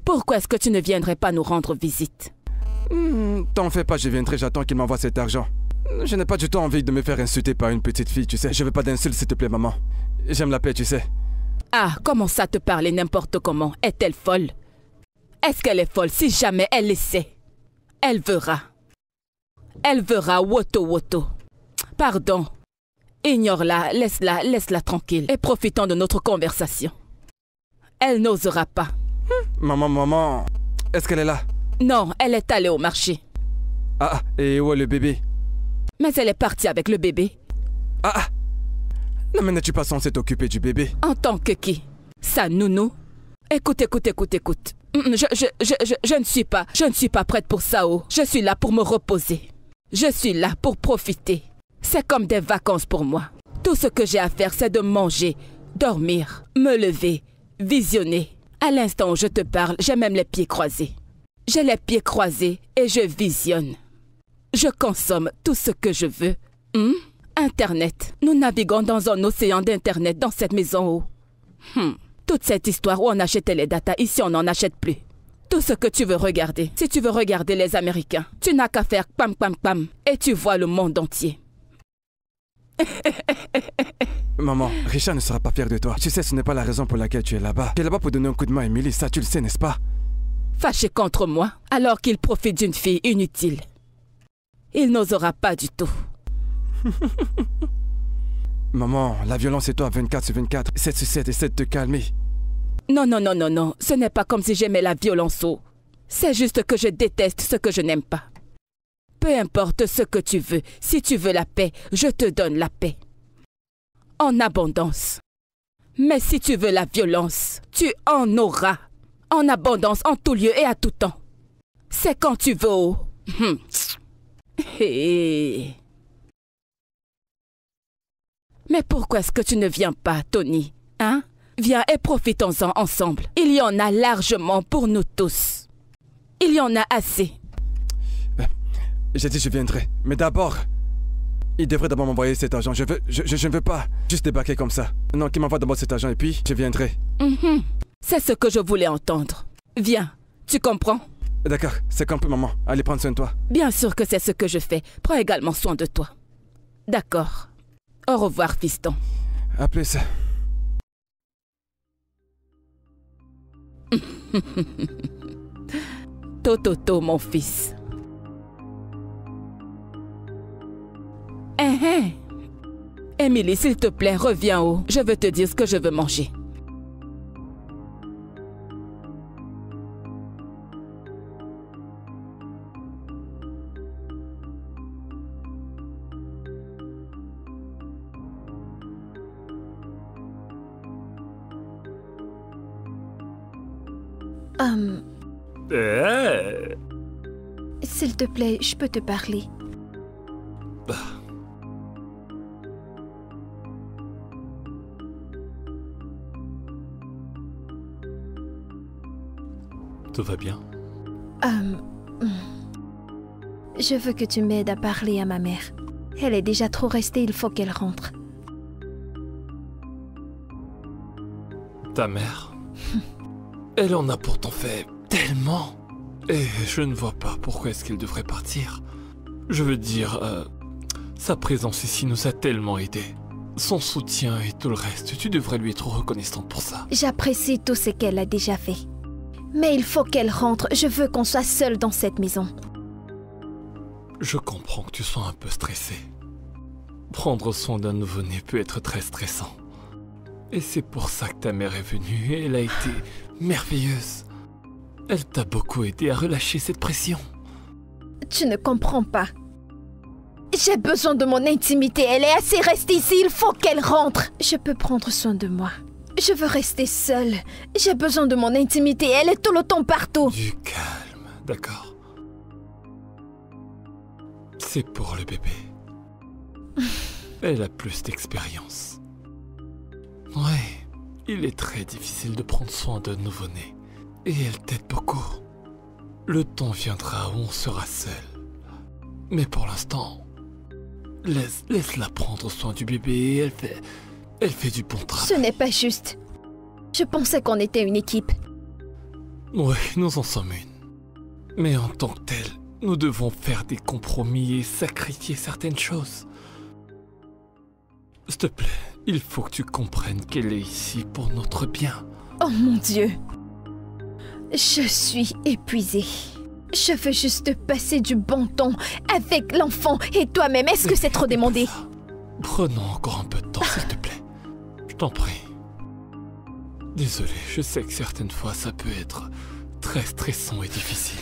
Pourquoi est-ce que tu ne viendrais pas nous rendre visite? T'en fais pas, je viendrai, j'attends qu'il m'envoie cet argent. Je n'ai pas du tout envie de me faire insulter par une petite fille, tu sais. Je veux pas d'insultes, s'il te plaît, maman. J'aime la paix, tu sais. Ah, comment ça te parler n'importe comment? Est-elle folle? Est-ce qu'elle est folle? Si jamais elle le sait, elle verra. Elle verra woto. Pardon. Ignore-la, laisse-la tranquille et profitons de notre conversation. Elle n'osera pas. Maman, est-ce qu'elle est là? Non, elle est allée au marché. Ah, et où est le bébé? Mais elle est partie avec le bébé. Ah! Non, mais n'es-tu pas censé t'occuper du bébé? En tant que qui? Sa nounou? Écoute. Je ne suis pas prête pour ça, oh. Je suis là pour me reposer. Je suis là pour profiter. C'est comme des vacances pour moi. Tout ce que j'ai à faire, c'est de manger, dormir, me lever, visionner. À l'instant où je te parle, j'ai même les pieds croisés. J'ai les pieds croisés et je visionne. Je consomme tout ce que je veux. Internet. Nous naviguons dans un océan d'Internet dans cette maison. Toute cette histoire où on achetait les datas, ici on n'en achète plus. Tout ce que tu veux regarder. Si tu veux regarder les Américains, tu n'as qu'à faire pam pam pam et tu vois le monde entier. Maman, Richard ne sera pas fier de toi. Tu sais, ce n'est pas la raison pour laquelle tu es là-bas. Tu es là-bas pour donner un coup de main à Emily, ça tu le sais, n'est-ce pas? Fâché contre moi, alors qu'il profite d'une fille inutile. Il n'osera pas du tout. Maman, la violence est toi 24/24. 7/7, essaie de te calmer. Non. Ce n'est pas comme si j'aimais la violence. C'est juste que je déteste ce que je n'aime pas. Peu importe ce que tu veux, si tu veux la paix, je te donne la paix. En abondance. Mais si tu veux la violence, tu en auras. En abondance, en tout lieu et à tout temps. C'est quand tu veux. Mais pourquoi est-ce que tu ne viens pas, Tony? Hein? Viens et profitons-en ensemble. Il y en a largement pour nous tous. Il y en a assez. J'ai dit je viendrai. Mais d'abord, il devrait d'abord m'envoyer cet argent. Je ne veux pas juste débarquer comme ça. Non, qu'il m'envoie d'abord cet argent et puis je viendrai. C'est ce que je voulais entendre. Viens, tu comprends? D'accord, c'est compris, maman. Allez, prends soin de toi. Bien sûr que c'est ce que je fais. Prends également soin de toi. D'accord. Au revoir, fiston. À plus. Toto, mon fils. Hé, Emily, s'il te plaît, reviens haut. Je veux te dire ce que je veux manger. S'il te plaît, je peux te parler. Tout va bien? Je veux que tu m'aides à parler à ma mère. Elle est déjà trop restée, il faut qu'elle rentre. Ta mère? Elle en a pourtant fait tellement. Et je ne vois pas pourquoi est-ce qu'elle devrait partir. Je veux dire, sa présence ici nous a tellement aidés. Son soutien et tout le reste, tu devrais lui être reconnaissante pour ça. J'apprécie tout ce qu'elle a déjà fait. Mais il faut qu'elle rentre. Je veux qu'on soit seuls dans cette maison. Je comprends que tu sois un peu stressé. Prendre soin d'un nouveau-né peut être très stressant. Et c'est pour ça que ta mère est venue et elle a été merveilleuse. Elle t'a beaucoup aidé à relâcher cette pression. Tu ne comprends pas. J'ai besoin de mon intimité. Elle est assez restée ici. Il faut qu'elle rentre. Je peux prendre soin de moi. Je veux rester seule. J'ai besoin de mon intimité. Elle est tout le temps partout. Du calme, d'accord. C'est pour le bébé. Elle a plus d'expérience. Ouais, il est très difficile de prendre soin d'un nouveau-né. Et elle t'aide beaucoup. Le temps viendra où on sera seul. Mais pour l'instant, laisse-la prendre soin du bébé. Elle fait du bon travail. Ce n'est pas juste. Je pensais qu'on était une équipe. Oui, nous en sommes une. Mais en tant que telle, nous devons faire des compromis et sacrifier certaines choses. S'il te plaît, il faut que tu comprennes qu'elle est ici pour notre bien. Oh mon Dieu. Je suis épuisée. Je veux juste passer du bon temps avec l'enfant et toi-même. Est-ce que c'est trop demandé? Prenons encore un peu de temps, s'il te plaît. Je t'en prie. Désolé, je sais que certaines fois ça peut être très stressant et difficile.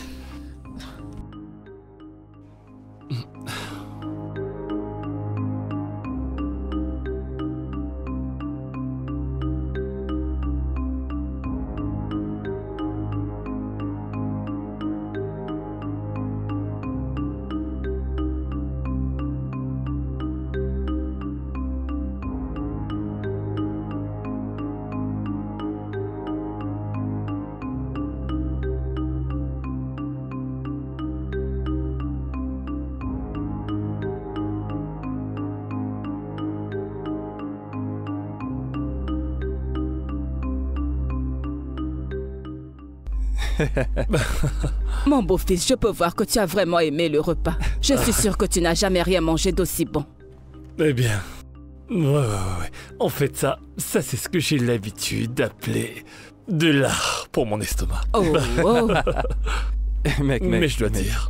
Mon beau-fils, je peux voir que tu as vraiment aimé le repas. Je suis sûre que tu n'as jamais rien mangé d'aussi bon. Eh bien, ouais. En fait, ça c'est ce que j'ai l'habitude d'appeler de l'art pour mon estomac. Oh. Mais je dois dire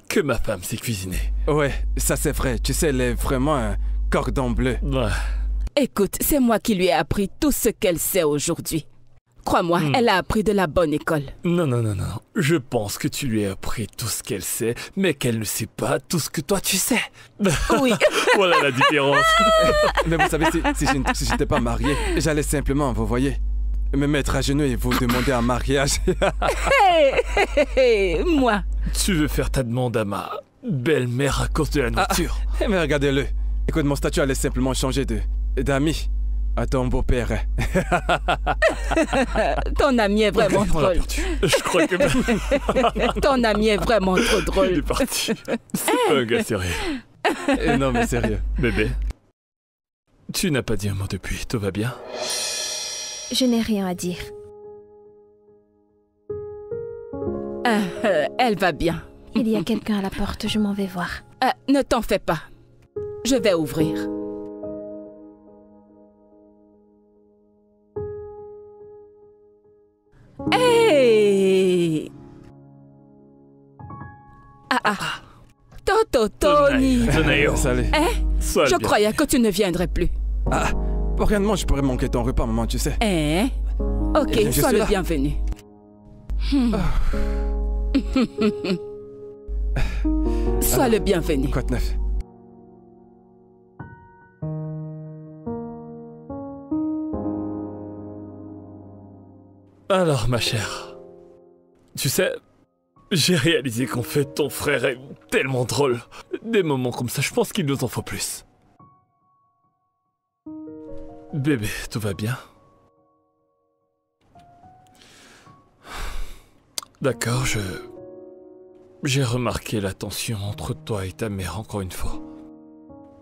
que ma femme sait cuisiner. Ouais, ça c'est vrai. Tu sais, elle est vraiment un cordon bleu. Ouais. Écoute, c'est moi qui lui ai appris tout ce qu'elle sait aujourd'hui. Crois-moi, elle a appris de la bonne école. Non. Je pense que tu lui as appris tout ce qu'elle sait, mais qu'elle ne sait pas tout ce que toi tu sais. Oui. Voilà la différence. Mais vous savez, si je n'étais pas marié, j'allais simplement, vous voyez, me mettre à genoux et vous demander un mariage. Moi. Tu veux faire ta demande à ma belle-mère à cause de la nourriture. Mais regardez-le. Écoute, mon statut allait simplement changer d'ami à ton beau-père. Ton ami est vraiment drôle. Je crois que... Ton ami est vraiment trop drôle. Il est parti. C'est pas un gars sérieux. Non, mais sérieux. Bébé, tu n'as pas dit un mot depuis, tout va bien? Je n'ai rien à dire. Elle va bien. Il y a quelqu'un à la porte, je m'en vais voir. Ne t'en fais pas. Je vais ouvrir. Hey! Toto, Tony. Tonayo. Salut. Hein? Sois Je bien. croyais que tu ne viendrais plus. Ah, pour rien de moi, je pourrais manquer ton repas, maman, tu sais. Hein? Ok, Eh bien, je sois suis le là. bienvenu. Sois le bienvenu. Quoi de neuf? Alors, ma chère, tu sais, j'ai réalisé qu'en fait, ton frère est tellement drôle. Des moments comme ça, je pense qu'il nous en faut plus. Bébé, tout va bien? D'accord, j'ai remarqué la tension entre toi et ta mère encore une fois.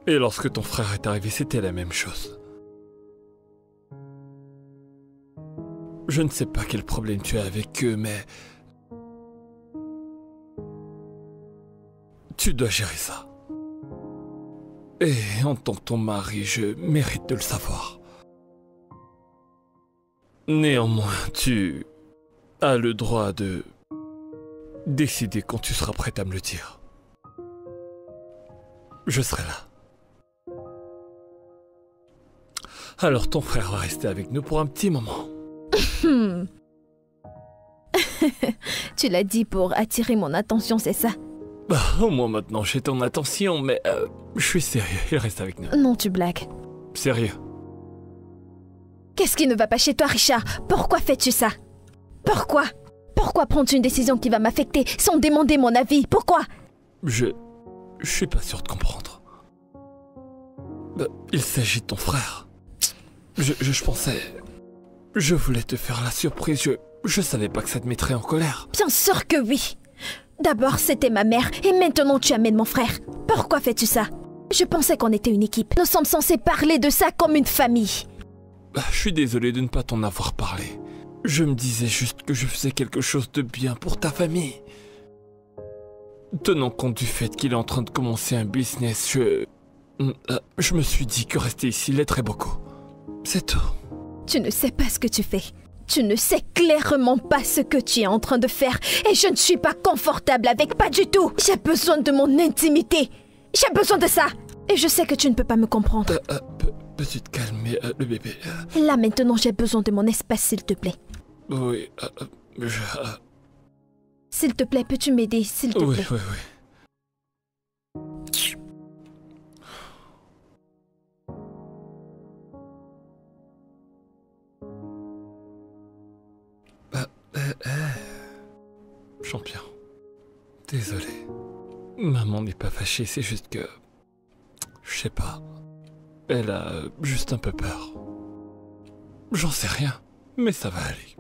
Et lorsque ton frère est arrivé, c'était la même chose. Je ne sais pas quel problème tu as avec eux, mais... tu dois gérer ça. Et en tant que ton mari, je mérite de le savoir. Néanmoins, tu as le droit de décider quand tu seras prête à me le dire. Je serai là. Alors ton frère va rester avec nous pour un petit moment. Tu l'as dit pour attirer mon attention, c'est ça? Bah, au moins maintenant j'ai ton attention, mais je suis sérieux, il reste avec nous. Non, tu blagues. Sérieux. Qu'est-ce qui ne va pas chez toi, Richard? Pourquoi fais-tu ça? Pourquoi? Pourquoi prends-tu une décision qui va m'affecter sans demander mon avis? Pourquoi? Je suis pas sûr de comprendre. Il s'agit de ton frère. Je pensais... Je voulais te faire la surprise, je savais pas que ça te mettrait en colère. Bien sûr que oui. D'abord, c'était ma mère, et maintenant tu amènes mon frère. Pourquoi fais-tu ça? Je pensais qu'on était une équipe. Nous sommes censés parler de ça comme une famille. Je suis désolé de ne pas t'en avoir parlé. Je me disais juste que je faisais quelque chose de bien pour ta famille. Tenant compte du fait qu'il est en train de commencer un business, je me suis dit que rester ici l'aiderait beaucoup. C'est tout. Tu ne sais pas ce que tu fais. Tu ne sais clairement pas ce que tu es en train de faire. Et je ne suis pas confortable avec, pas du tout. J'ai besoin de mon intimité. J'ai besoin de ça. Et je sais que tu ne peux pas me comprendre. Peux-tu te calmer, le bébé? Là maintenant, j'ai besoin de mon espace, s'il te plaît. Oui, S'il te plaît, peux-tu m'aider, s'il te oui, plaît? oui. Champion. Désolé. Maman n'est pas fâchée, c'est juste que... Je sais pas. Elle a juste un peu peur. J'en sais rien, mais ça va aller.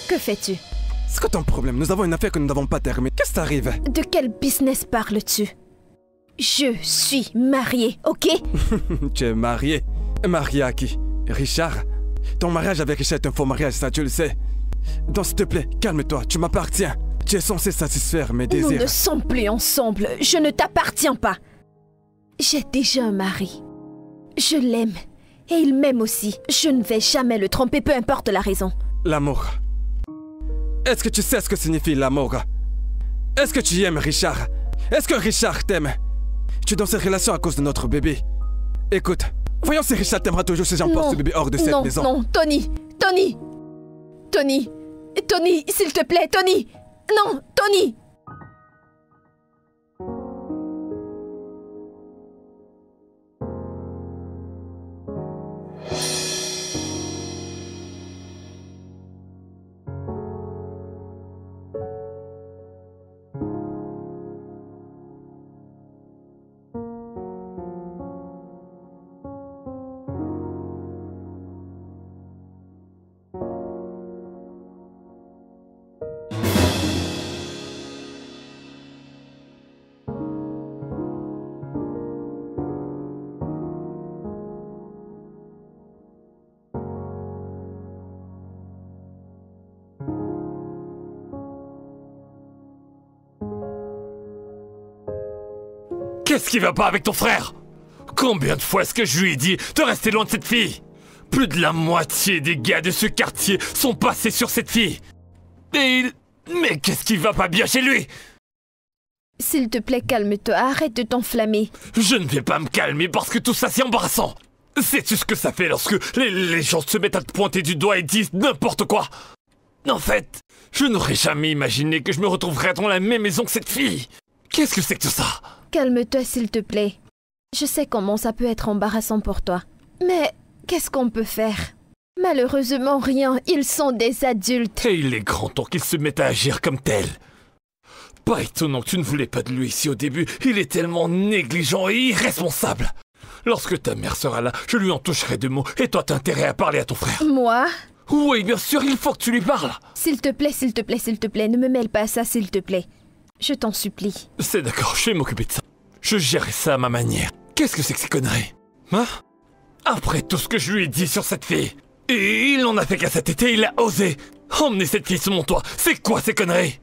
Que fais-tu? C'est quoi ton problème? Nous avons une affaire que nous n'avons pas terminée. Qu'est-ce qui t'arrive? De quel business parles-tu? Je suis mariée, ok? Tu es marié. Marié à qui? Richard? Ton mariage avec Richard est un faux mariage, ça tu le sais. Donc s'il te plaît, calme-toi, tu m'appartiens. Tu es censé satisfaire mes Nous désirs. ne sommes plus ensemble, je ne t'appartiens pas. J'ai déjà un mari. Je l'aime. Et il m'aime aussi. Je ne vais jamais le tromper, peu importe la raison. L'amour. Est-ce que tu sais ce que signifie l'amour? Est-ce que tu aimes Richard? Est-ce que Richard t'aime? Tu es dans cette relation à cause de notre bébé. Écoute, voyons si Richard t'aimera toujours si j'emporte ce bébé hors de cette maison. Non, Tony, Tony, Tony, Tony, s'il te plaît, Tony. Non, Tony. Qu'est-ce qui va pas avec ton frère? Combien de fois est-ce que je lui ai dit de rester loin de cette fille? Plus de la moitié des gars de ce quartier sont passés sur cette fille. Et il... Mais qu'est-ce qui va pas bien chez lui? S'il te plaît, calme-toi, arrête de t'enflammer. Je ne vais pas me calmer parce que tout ça c'est embarrassant. Sais-tu ce que ça fait lorsque les gens se mettent à te pointer du doigt et disent n'importe quoi? En fait, je n'aurais jamais imaginé que je me retrouverais dans la même maison que cette fille. Qu'est-ce que c'est que tout ça? Calme-toi, s'il te plaît. Je sais comment ça peut être embarrassant pour toi. Mais qu'est-ce qu'on peut faire? Malheureusement, rien. Ils sont des adultes. Et il est grand temps qu'il se mette à agir comme tel. Pas étonnant que tu ne voulais pas de lui ici au début. Il est tellement négligent et irresponsable. Lorsque ta mère sera là, je lui en toucherai 2 mots et toi t'as intérêt à parler à ton frère. Moi? Oui, bien sûr, il faut que tu lui parles. S'il te plaît, s'il te plaît, s'il te plaît, ne me mêle pas à ça, s'il te plaît. Je t'en supplie. C'est d'accord, je vais m'occuper de ça. Je gérerai ça à ma manière. Qu'est-ce que c'est que ces conneries? Hein? Après tout ce que je lui ai dit sur cette fille. Et il n'en a fait qu'à cet été, il a osé emmener cette fille sous mon toit. C'est quoi ces conneries?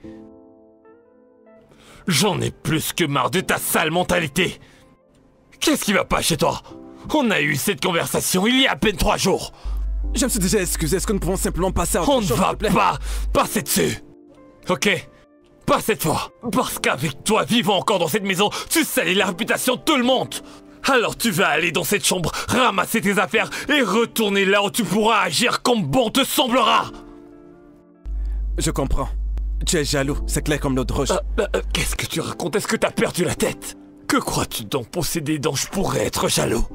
J'en ai plus que marre de ta sale mentalité. Qu'est-ce qui va pas chez toi? On a eu cette conversation il y a à peine 3 jours. Je me suis déjà excusé, est-ce que nous pouvons simplement passer à autre On chose, ne va s'il te plaît? pas passer dessus. Ok? Pas cette fois. Parce qu'avec toi vivant encore dans cette maison, tu salis la réputation de tout le monde. Alors tu vas aller dans cette chambre, ramasser tes affaires et retourner là où tu pourras agir comme bon te semblera. Je comprends. Tu es jaloux, c'est clair comme l'eau de roche. Qu'est-ce que tu racontes? Est-ce que t'as perdu la tête? Que crois-tu donc posséder dont je pourrais être jaloux?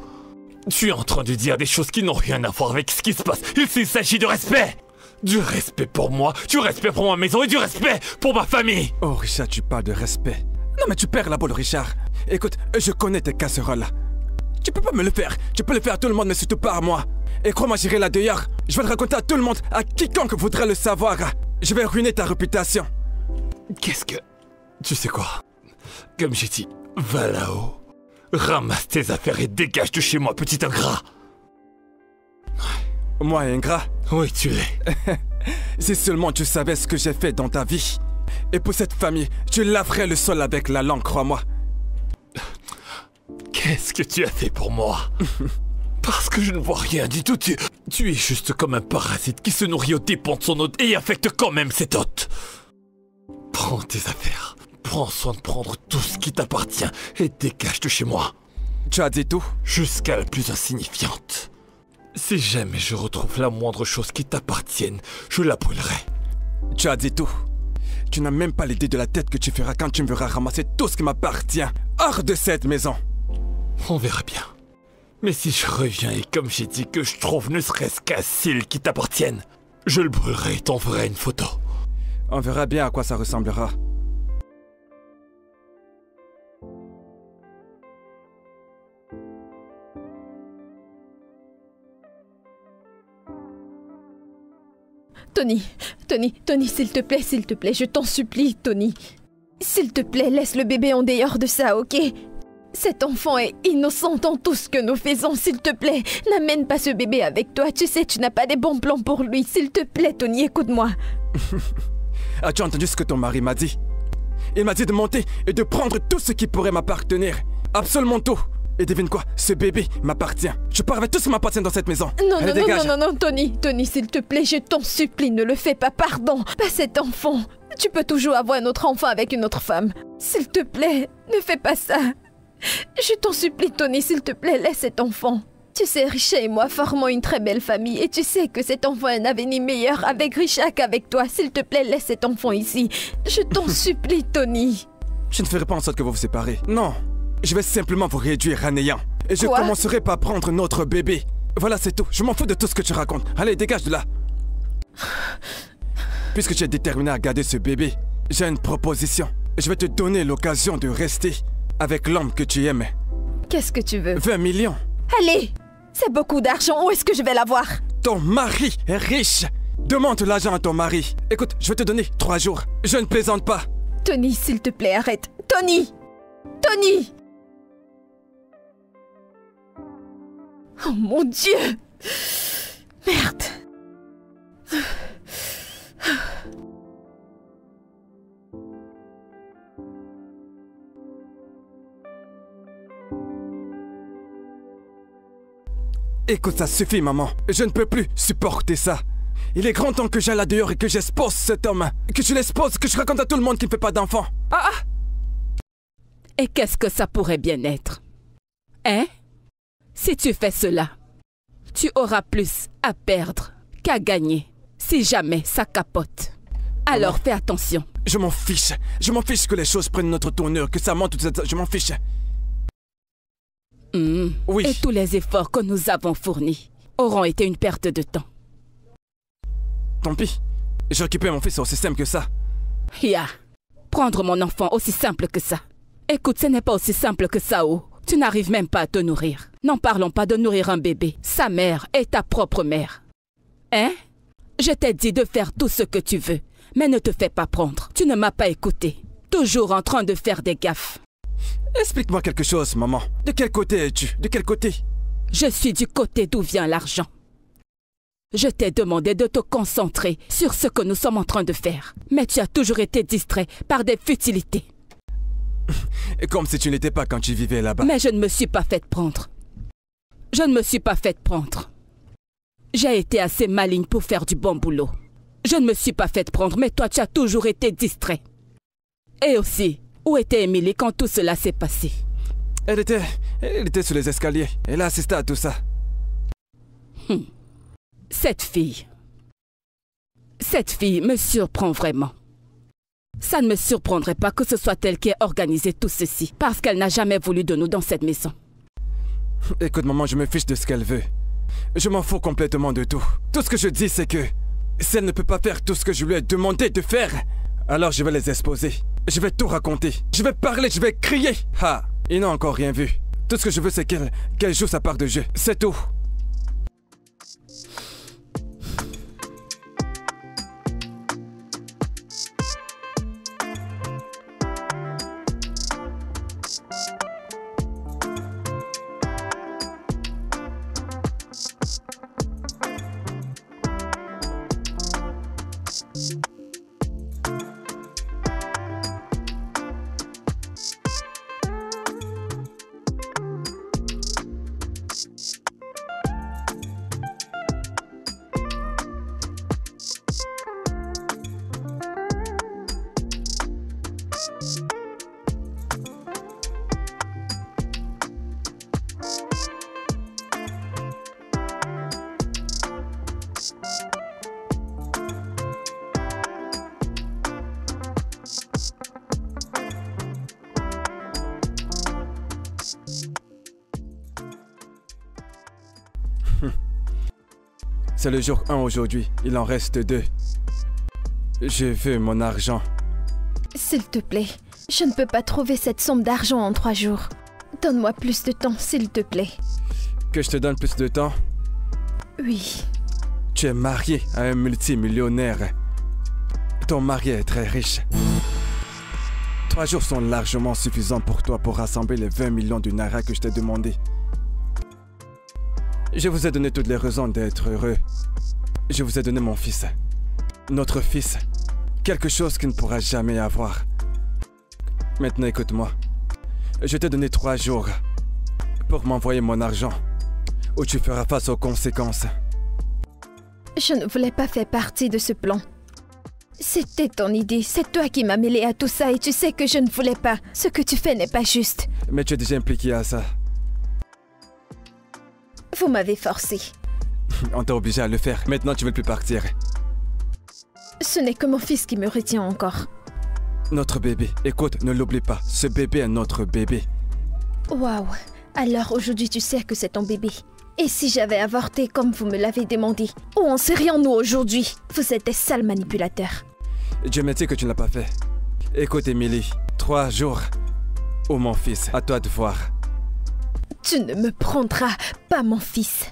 Tu es en train de dire des choses qui n'ont rien à voir avec ce qui se passe. Il s'agit de respect. Du respect pour moi, du respect pour ma maison et du respect pour ma famille. Oh Richard, tu parles de respect. Non mais tu perds la boule Richard. Écoute, je connais tes casseroles là. Tu peux pas me le faire. Tu peux le faire à tout le monde mais surtout pas à moi. Et crois-moi, j'irai là dehors. Je vais le raconter à tout le monde, à quiconque voudrait le savoir. Je vais ruiner ta réputation. Qu'est-ce que... Tu sais quoi? Comme j'ai dit, va là-haut. Ramasse tes affaires et dégage de chez moi, petit ingrat. Moi, ingrat? Oui, tu l'es. Si seulement tu savais ce que j'ai fait dans ta vie. Et pour cette famille, tu laverais le sol avec la langue, crois-moi. Qu'est-ce que tu as fait pour moi? Parce que je ne vois rien du tout. Tu es juste comme un parasite qui se nourrit aux dépens de son hôte et affecte quand même cet hôte. Prends tes affaires. Prends soin de prendre tout ce qui t'appartient et dégage de chez moi. Tu as dit tout? Jusqu'à la plus insignifiante. Si jamais je retrouve la moindre chose qui t'appartienne, je la brûlerai. Tu as dit tout. Tu n'as même pas l'idée de la tête que tu feras quand tu me verras ramasser tout ce qui m'appartient hors de cette maison. On verra bien. Mais si je reviens et comme j'ai dit que je trouve ne serait-ce qu'un cil qui t'appartienne, je le brûlerai et t'enverrai une photo. On verra bien à quoi ça ressemblera. Tony, s'il te plaît, je t'en supplie, Tony. S'il te plaît, laisse le bébé en dehors de ça, ok? Cet enfant est innocent dans tout ce que nous faisons, s'il te plaît. N'amène pas ce bébé avec toi, tu sais, tu n'as pas des bons plans pour lui. S'il te plaît, Tony, écoute-moi. As-tu entendu ce que ton mari m'a dit? Il m'a dit de monter et de prendre tout ce qui pourrait m'appartenir. Absolument tout. Et devine quoi? Ce bébé m'appartient. Je pars avec tout ce qui m'appartient dans cette maison. Non, Tony, s'il te plaît, je t'en supplie, ne le fais pas, pardon. Pas cet enfant. Tu peux toujours avoir un autre enfant avec une autre femme. S'il te plaît, ne fais pas ça. Je t'en supplie, Tony, s'il te plaît, laisse cet enfant. Tu sais, Richard et moi formons une très belle famille et tu sais que cet enfant a un avenir meilleur avec Richard qu'avec toi. S'il te plaît, laisse cet enfant ici. Je t'en supplie, Tony. Je ne ferai pas en sorte que vous vous séparez. Non. Je vais simplement vous réduire à néant. Et je Quoi? commencerai par prendre notre bébé. Voilà, c'est tout. Je m'en fous de tout ce que tu racontes. Allez, dégage de là. Puisque tu es déterminé à garder ce bébé, j'ai une proposition. Je vais te donner l'occasion de rester avec l'homme que tu aimes. Qu'est-ce que tu veux? 20 millions. Allez! C'est beaucoup d'argent, où est-ce que je vais l'avoir? Ton mari est riche. Demande l'argent à ton mari. Écoute, je vais te donner 3 jours. Je ne plaisante pas. Tony, s'il te plaît, arrête. Tony! Tony! Oh mon Dieu! Merde! Écoute, ça suffit, maman. Je ne peux plus supporter ça. Il est grand temps que j'aille là dehors et que j'expose cet homme. Que je l'expose, que je raconte à tout le monde qu'il ne fait pas d'enfant. Ah ah! Et qu'est-ce que ça pourrait bien être? Hein? Si tu fais cela, tu auras plus à perdre qu'à gagner. Si jamais ça capote. Alors fais attention. Je m'en fiche. Je m'en fiche que les choses prennent notre tournure, que ça monte, tout ça. Je m'en fiche. Oui. Et tous les efforts que nous avons fournis auront été une perte de temps. Tant pis. J'ai occupé mon fils aussi simple que ça. Prendre mon enfant aussi simple que ça. Écoute, ce n'est pas aussi simple que ça, oh. Tu n'arrives même pas à te nourrir. N'en parlons pas de nourrir un bébé. Sa mère est ta propre mère. Hein? Je t'ai dit de faire tout ce que tu veux, mais ne te fais pas prendre. Tu ne m'as pas écouté. Toujours en train de faire des gaffes. Explique-moi quelque chose, maman. De quel côté es-tu? De quel côté? Je suis du côté d'où vient l'argent. Je t'ai demandé de te concentrer sur ce que nous sommes en train de faire. Mais tu as toujours été distrait par des futilités. Comme si tu n'étais pas quand tu vivais là-bas. Mais je ne me suis pas faite prendre. Je ne me suis pas faite prendre. J'ai été assez maligne pour faire du bon boulot. Je ne me suis pas faite prendre, mais toi, tu as toujours été distrait. Et aussi, où était Émilie quand tout cela s'est passé? Elle était sur les escaliers. Elle a assisté à tout ça. Cette fille me surprend vraiment. Ça ne me surprendrait pas que ce soit elle qui ait organisé tout ceci, parce qu'elle n'a jamais voulu de nous dans cette maison. Écoute, maman, je me fiche de ce qu'elle veut. Je m'en fous complètement de tout. Tout ce que je dis, c'est que si elle ne peut pas faire tout ce que je lui ai demandé de faire, alors je vais les exposer. Je vais tout raconter. Je vais parler, je vais crier. Ah, ils n'ont encore rien vu. Tout ce que je veux, c'est qu'elle joue sa part de jeu. C'est tout. C'est le jour 1 aujourd'hui. Il en reste 2. Je veux mon argent. S'il te plaît, je ne peux pas trouver cette somme d'argent en 3 jours. Donne-moi plus de temps, s'il te plaît. Que je te donne plus de temps? Oui. Tu es marié à un multimillionnaire. Ton mari est très riche. 3 jours sont largement suffisants pour toi pour rassembler les 20 millions de naira que je t'ai demandé. Je vous ai donné toutes les raisons d'être heureux. Je vous ai donné mon fils. Notre fils. Quelque chose qu'il ne pourra jamais avoir. Maintenant, écoute-moi. Je t'ai donné 3 jours pour m'envoyer mon argent, ou tu feras face aux conséquences. Je ne voulais pas faire partie de ce plan. C'était ton idée, c'est toi qui m'as mêlé à tout ça et tu sais que je ne voulais pas. Ce que tu fais n'est pas juste. Mais tu es déjà impliqué à ça. Vous m'avez forcé. On t'a obligé à le faire. Maintenant, tu veux plus partir. Ce n'est que mon fils qui me retient encore. Notre bébé. Écoute, ne l'oublie pas. Ce bébé est notre bébé. Waouh. Alors aujourd'hui, tu sais que c'est ton bébé. Et si j'avais avorté comme vous me l'avez demandé? Où en serions-nous aujourd'hui? Vous êtes des sales manipulateurs. Dieu merci que tu ne l'as pas fait. Écoute, Émilie. 3 jours. Oh mon fils, à toi de voir. Tu ne me prendras pas mon fils.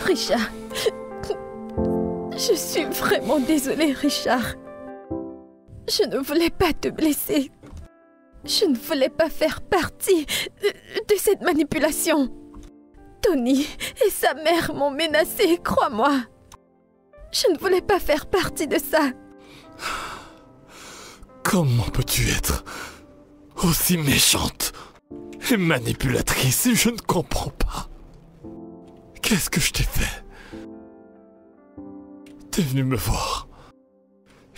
Richard. Je suis vraiment désolée, Richard. Je ne voulais pas te blesser. Je ne voulais pas faire partie de cette manipulation. Tony et sa mère m'ont menacée, crois-moi. Je ne voulais pas faire partie de ça. Comment peux-tu être aussi méchante et manipulatrice? Je ne comprends pas. Qu'est-ce que je t'ai fait? T'es venu me voir.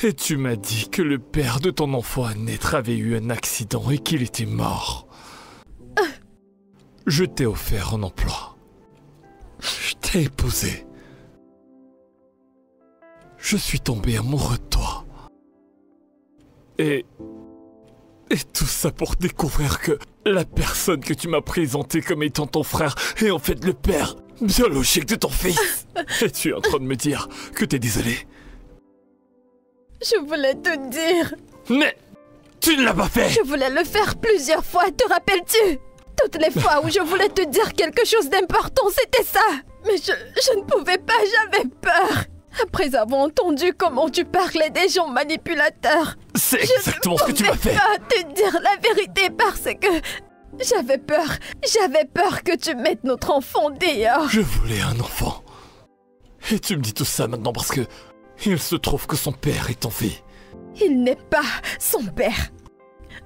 Et tu m'as dit que le père de ton enfant à naître avait eu un accident et qu'il était mort. Je t'ai offert un emploi. Je t'ai épousé. Je suis tombé amoureux de toi. Et tout ça pour découvrir que la personne que tu m'as présentée comme étant ton frère est en fait le père biologique de ton fils. Et tu es en train de me dire que t'es désolé. Je voulais te dire. Mais tu ne l'as pas fait. Je voulais le faire plusieurs fois, te rappelles-tu? Toutes les fois où je voulais te dire quelque chose d'important, c'était ça. Mais je ne pouvais pas, j'avais peur. Après avoir entendu comment tu parlais des gens manipulateurs. C'est exactement ce que tu m'as fait. Je ne pouvais pas te dire la vérité parce que j'avais peur. J'avais peur que tu mettes notre enfant dehors. Je voulais un enfant. Et tu me dis tout ça maintenant parce que il se trouve que son père est en vie. Il n'est pas son père.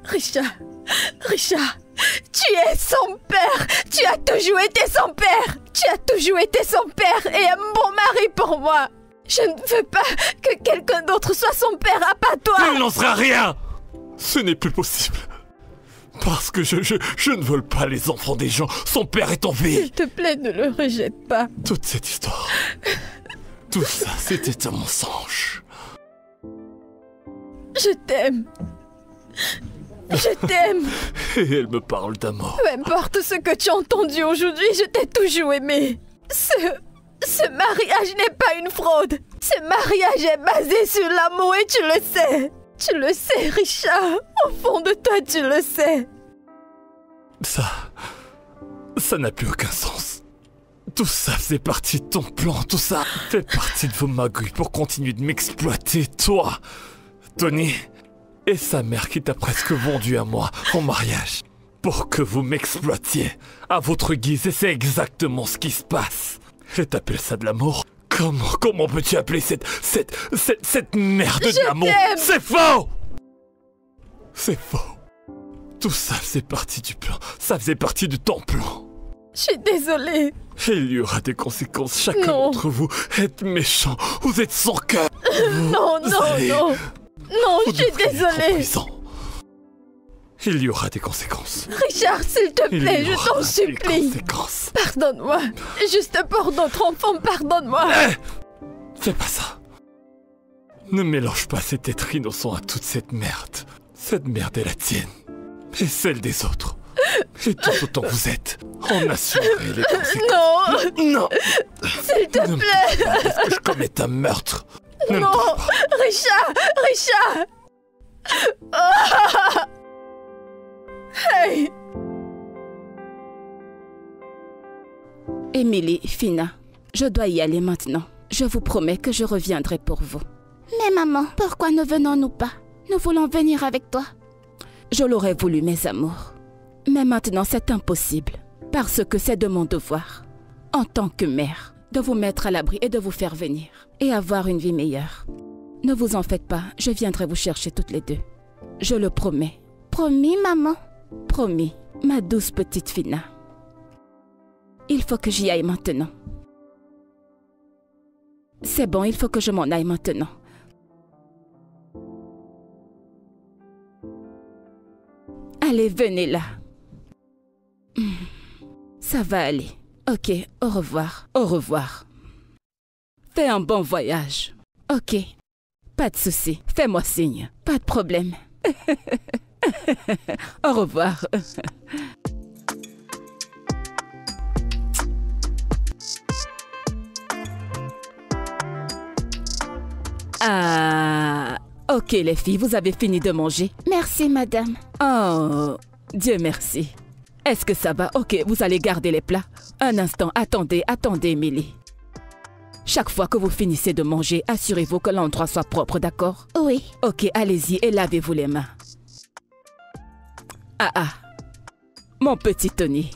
Richard, tu es son père. Tu as toujours été son père. Tu as toujours été son père et un bon mari pour moi. Je ne veux pas que quelqu'un d'autre soit son père à part toi. Il n'en sera rien. Ce n'est plus possible. Parce que je ne vole pas les enfants des gens. Son père est en vie. S'il te plaît, ne le rejette pas. Toute cette histoire, tout ça, c'était un mensonge. Je t'aime. Je t'aime. Et elle me parle d'amour. Peu importe ce que tu as entendu aujourd'hui, je t'ai toujours aimé. Ce mariage n'est pas une fraude. Ce mariage est basé sur l'amour et tu le sais. Tu le sais, Richard. Au fond de toi, tu le sais. Ça n'a plus aucun sens. Tout ça faisait partie de ton plan. Tout ça fait partie de vos magouilles pour continuer de m'exploiter, toi, Tony, et sa mère qui t'a presque vendu à moi en mariage. Pour que vous m'exploitiez à votre guise. Et c'est exactement ce qui se passe. Et t'appelles ça de l'amour? Comment peux-tu appeler cette merde de l'amour? C'est faux! C'est faux. Tout ça faisait partie du plan. Ça faisait partie de ton plan. Je suis désolée. Il y aura des conséquences. Chacun d'entre vous est méchant. Vous êtes sans cœur. Non, je suis désolée. Il y aura des conséquences. Richard, s'il te plaît, je t'en supplie. Pardonne-moi. Juste pour notre enfant, pardonne-moi. Fais pas ça. Ne mélange pas cet être innocent à toute cette merde. Cette merde est la tienne. Et celle des autres. Et tout autant vous êtes. En assurez les conséquences. Non. S'il te plaît. Que je commette un meurtre. Non. Richard. Oh. Hey. Émilie, Fina, je dois y aller maintenant. Je vous promets que je reviendrai pour vous. Mais maman, pourquoi ne venons-nous pas? Nous voulons venir avec toi. Je l'aurais voulu, mes amours. Mais maintenant, c'est impossible. Parce que c'est de mon devoir, en tant que mère, de vous mettre à l'abri et de vous faire venir. Et avoir une vie meilleure. Ne vous en faites pas, je viendrai vous chercher toutes les deux. Je le promets. Promis, maman? Promis, ma douce petite Fina. Il faut que j'y aille maintenant. C'est bon, il faut que je m'en aille maintenant. Allez, venez là. Ça va aller. Ok, au revoir. Au revoir. Fais un bon voyage. Ok, pas de souci. Fais-moi signe. Pas de problème. Au revoir. Ah, ok les filles, vous avez fini de manger? Merci, madame. Oh, Dieu merci. Est-ce que ça va? Ok, vous allez garder les plats. Un instant, attendez, Émilie. Chaque fois que vous finissez de manger, assurez-vous que l'endroit soit propre, d'accord? Oui. Ok, allez-y et lavez-vous les mains. Ah ah, mon petit Tony.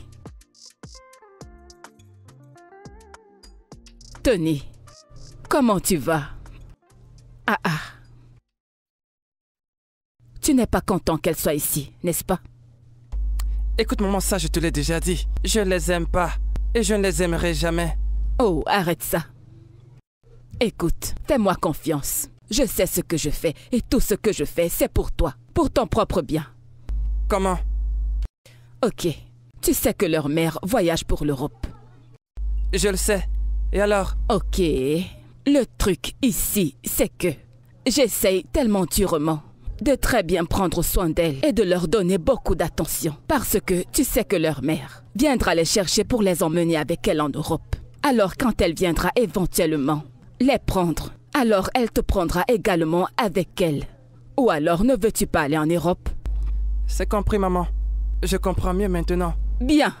Tony, comment tu vas? Ah ah. Tu n'es pas content qu'elle soit ici, n'est-ce pas? Écoute, maman, ça, je te l'ai déjà dit. Je les aime pas. Et je ne les aimerai jamais. Oh, arrête ça. Écoute, fais-moi confiance. Je sais ce que je fais et tout ce que je fais, c'est pour toi, pour ton propre bien. Comment? Ok, tu sais que leur mère voyage pour l'Europe. Je le sais. Et alors? Ok, le truc ici, c'est que j'essaye tellement durement de très bien prendre soin d'elles et de leur donner beaucoup d'attention. Parce que tu sais que leur mère viendra les chercher pour les emmener avec elle en Europe. Alors quand elle viendra éventuellement les prendre, alors elle te prendra également avec elle. Ou alors ne veux-tu pas aller en Europe? C'est compris, maman. Je comprends mieux maintenant. Bien.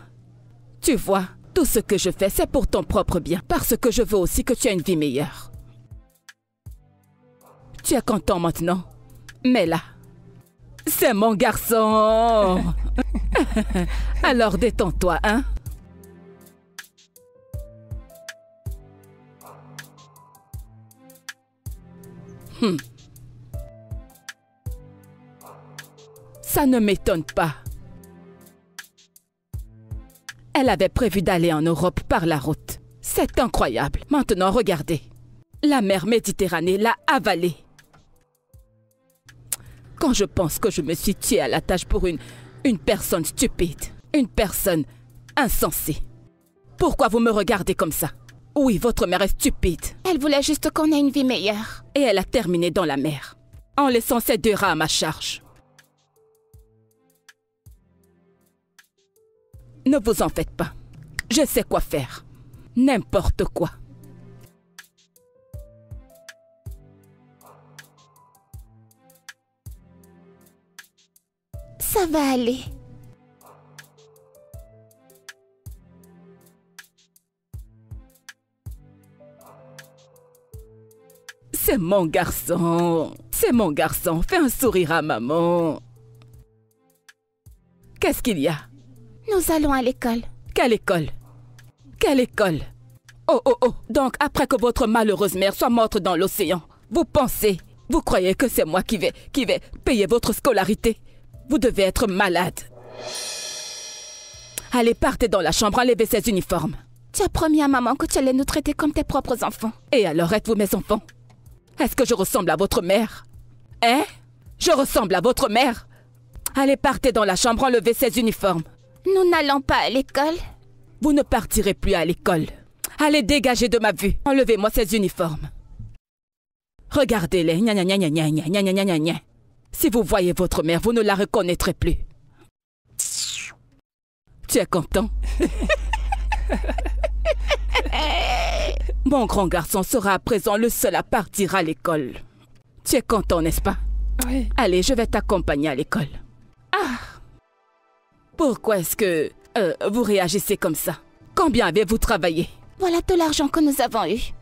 Tu vois, tout ce que je fais, c'est pour ton propre bien. Parce que je veux aussi que tu aies une vie meilleure. Tu es content maintenant? Mais là, c'est mon garçon. Alors détends-toi, hein? Ça ne m'étonne pas. Elle avait prévu d'aller en Europe par la route. C'est incroyable. Maintenant, regardez. La mer Méditerranée l'a avalée. Quand je pense que je me suis tuée à la tâche pour une personne stupide, une personne insensée. Pourquoi vous me regardez comme ça? Oui, votre mère est stupide. Elle voulait juste qu'on ait une vie meilleure. Et elle a terminé dans la mer, en laissant ces 2 rats à ma charge. Ne vous en faites pas. Je sais quoi faire. N'importe quoi. Ça va aller. C'est mon garçon. C'est mon garçon. Fais un sourire à maman. Qu'est-ce qu'il y a? Nous allons à l'école. Quelle école? Quelle école? Oh, oh, oh. Donc, après que votre malheureuse mère soit morte dans l'océan, vous pensez, vous croyez que c'est moi qui vais payer votre scolarité? Vous devez être malade. Allez, partez dans la chambre, enlevez ces uniformes. Tu as promis à maman que tu allais nous traiter comme tes propres enfants. Et alors, êtes-vous mes enfants? Est-ce que je ressemble à votre mère? Hein? Je ressemble à votre mère? Allez, partez dans la chambre, enlevez ces uniformes. Nous n'allons pas à l'école. Vous ne partirez plus à l'école. Allez, dégagez de ma vue. Enlevez-moi ces uniformes. Regardez-les. Gna gna gna gna gna gna gna gna gna gna. Si vous voyez votre mère, vous ne la reconnaîtrez plus. Tu es content? Mon grand garçon sera à présent le seul à partir à l'école. Tu es content, n'est-ce pas? Oui. Allez, je vais t'accompagner à l'école. Ah! Pourquoi est-ce que vous réagissez comme ça? Combien avez-vous travaillé? Voilà tout l'argent que nous avons eu.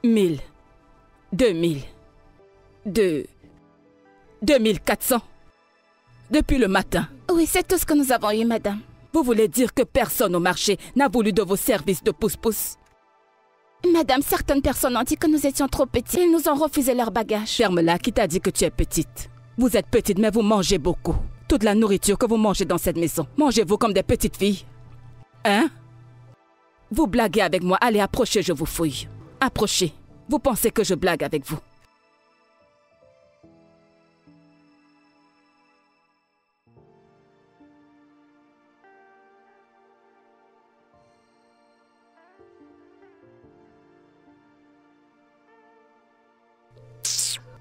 1000, 2000, 2400. Depuis le matin. Oui, c'est tout ce que nous avons eu, madame. Vous voulez dire que personne au marché n'a voulu de vos services de pouce-pouce? Madame, certaines personnes ont dit que nous étions trop petits. Ils nous ont refusé leur bagage. Ferme-la, qui t'a dit que tu es petite? Vous êtes petite, mais vous mangez beaucoup. Toute la nourriture que vous mangez dans cette maison, mangez-vous comme des petites filles? Hein? Vous blaguez avec moi, allez, approchez, je vous fouille. Approchez. Vous pensez que je blague avec vous?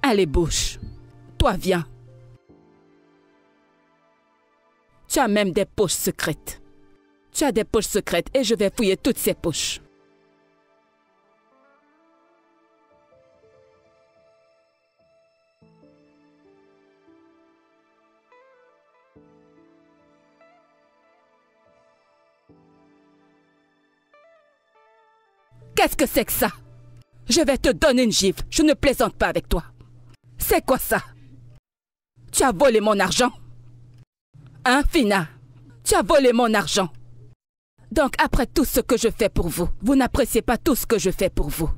Allez, bouge. Toi, viens. Tu as même des poches secrètes. Tu as des poches secrètes et je vais fouiller toutes ces poches. Qu'est-ce que c'est que ça? Je vais te donner une gifle. Je ne plaisante pas avec toi. C'est quoi ça? Tu as volé mon argent? Hein, Fina? Tu as volé mon argent. Donc, après tout ce que je fais pour vous, vous n'appréciez pas tout ce que je fais pour vous.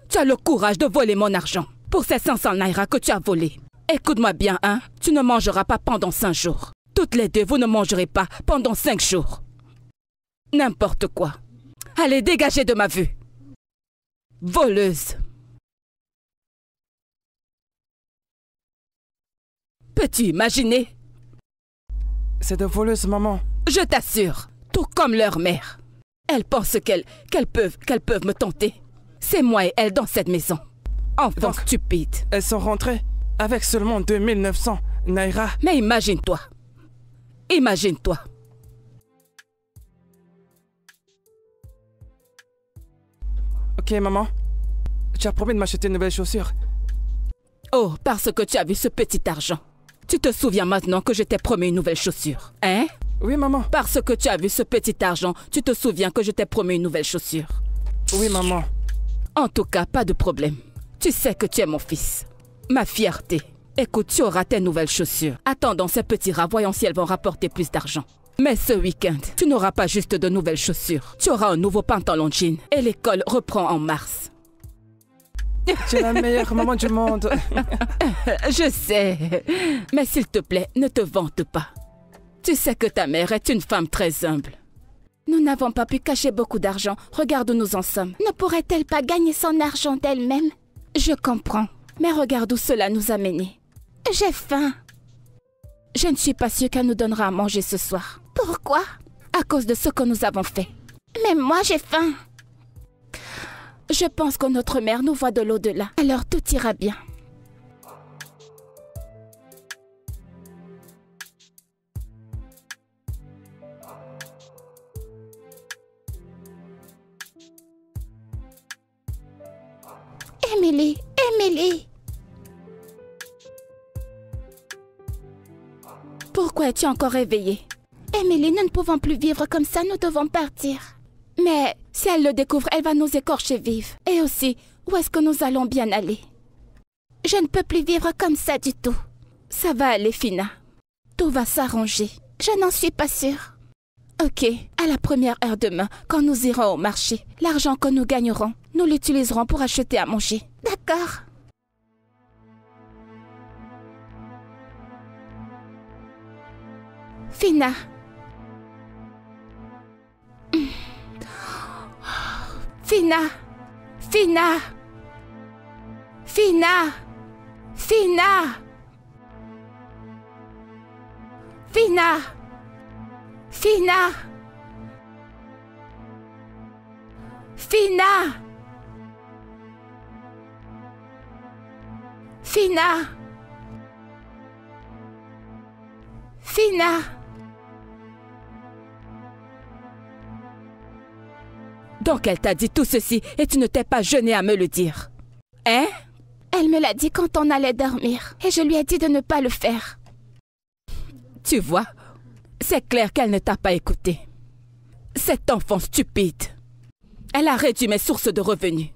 Tu as le courage de voler mon argent pour ces 500 naira que tu as volés. Écoute-moi bien, hein? Tu ne mangeras pas pendant 5 jours. Toutes les deux, vous ne mangerez pas pendant 5 jours. N'importe quoi. Allez, dégagez de ma vue. Voleuse. Peux-tu imaginer? C'est de voleuses, maman. Je t'assure, tout comme leur mère. Elles pensent qu'elles peuvent me tenter. C'est moi et elles dans cette maison. Enfant Donc, stupide. Elles sont rentrées avec seulement 2900 naira. Mais imagine-toi. Imagine-toi. Ok, maman. Tu as promis de m'acheter une nouvelle chaussure. Oh, parce que tu as vu ce petit argent. Tu te souviens maintenant que je t'ai promis une nouvelle chaussure, hein? Oui, maman. Parce que tu as vu ce petit argent, tu te souviens que je t'ai promis une nouvelle chaussure. Oui, maman. En tout cas, pas de problème. Tu sais que tu es mon fils. Ma fierté. Écoute, tu auras tes nouvelles chaussures. Attendons ces petits rats, voyons si elles vont rapporter plus d'argent. Mais ce week-end, tu n'auras pas juste de nouvelles chaussures. Tu auras un nouveau pantalon jean et l'école reprend en mars. Tu es la meilleure maman du monde. Je sais. Mais s'il te plaît, ne te vante pas. Tu sais que ta mère est une femme très humble. Nous n'avons pas pu cacher beaucoup d'argent. Regarde où nous en sommes. Ne pourrait-elle pas gagner son argent d'elle-même? Je comprends. Mais regarde où cela nous a menés. J'ai faim. Je ne suis pas sûre qu'elle nous donnera à manger ce soir. Pourquoi? À cause de ce que nous avons fait. Mais moi, j'ai faim. Je pense que notre mère nous voit de l'au-delà. Alors tout ira bien. Emily, Emily. Pourquoi es-tu encore réveillée? Emily, nous ne pouvons plus vivre comme ça, nous devons partir. Mais si elle le découvre, elle va nous écorcher vives. Et aussi, où est-ce que nous allons bien aller? Je ne peux plus vivre comme ça du tout. Ça va aller, Fina. Tout va s'arranger. Je n'en suis pas sûre. Ok, à la première heure demain, quand nous irons au marché, l'argent que nous gagnerons, nous l'utiliserons pour acheter à manger. D'accord? Fina. Fina. Fina. Fina. Fina. Fina. Fina. Fina. Fina. Fina. Donc elle t'a dit tout ceci et tu ne t'es pas gêné à me le dire. Hein? Elle me l'a dit quand on allait dormir et je lui ai dit de ne pas le faire. Tu vois, c'est clair qu'elle ne t'a pas écouté. Cette enfant stupide. Elle a réduit mes sources de revenus.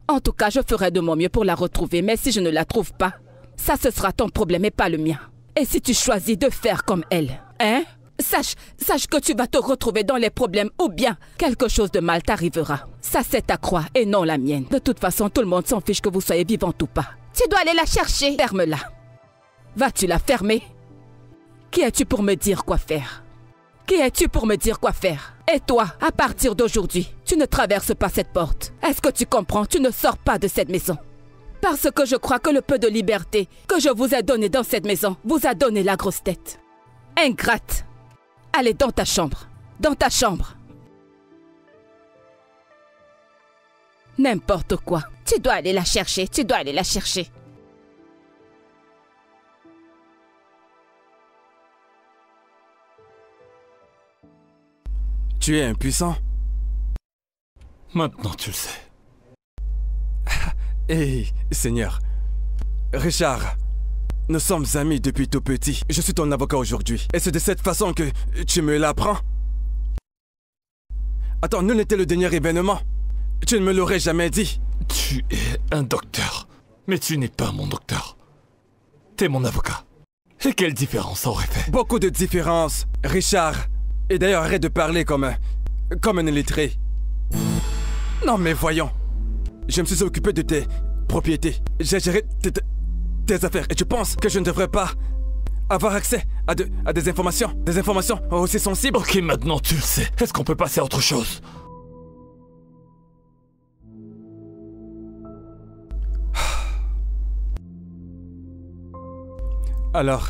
En tout cas, je ferai de mon mieux pour la retrouver, mais si je ne la trouve pas, ça ce sera ton problème et pas le mien. Et si tu choisis de faire comme elle, hein? Sache que tu vas te retrouver dans les problèmes ou bien quelque chose de mal t'arrivera. Ça c'est ta croix et non la mienne. De toute façon, tout le monde s'en fiche que vous soyez vivante ou pas. Tu dois aller la chercher. Ferme-la. Vas-tu la fermer? Qui es-tu pour me dire quoi faire? Qui es-tu pour me dire quoi faire? Et toi, à partir d'aujourd'hui, tu ne traverses pas cette porte. Est-ce que tu comprends? Tu ne sors pas de cette maison. Parce que je crois que le peu de liberté que je vous ai donné dans cette maison vous a donné la grosse tête. Ingrate. Allez dans ta chambre. Dans ta chambre. N'importe quoi. Tu dois aller la chercher. Tu dois aller la chercher. Tu es impuissant. Maintenant tu le sais. Hé, Seigneur. Richard, nous sommes amis depuis tout petit. Je suis ton avocat aujourd'hui. Et c'est de cette façon que tu me l'apprends? Attends, nul n'était le dernier événement. Tu ne me l'aurais jamais dit. Tu es un docteur. Mais tu n'es pas mon docteur. T'es mon avocat. Et quelle différence ça aurait fait? Beaucoup de différences, Richard. Et d'ailleurs, arrête de parler comme un illettré. Non mais voyons. Je me suis occupé de tes propriétés. J'ai géré tes affaires. Et tu penses que je ne devrais pas avoir accès à des informations aussi sensibles? Ok, maintenant tu le sais. Est-ce qu'on peut passer à autre chose? Alors,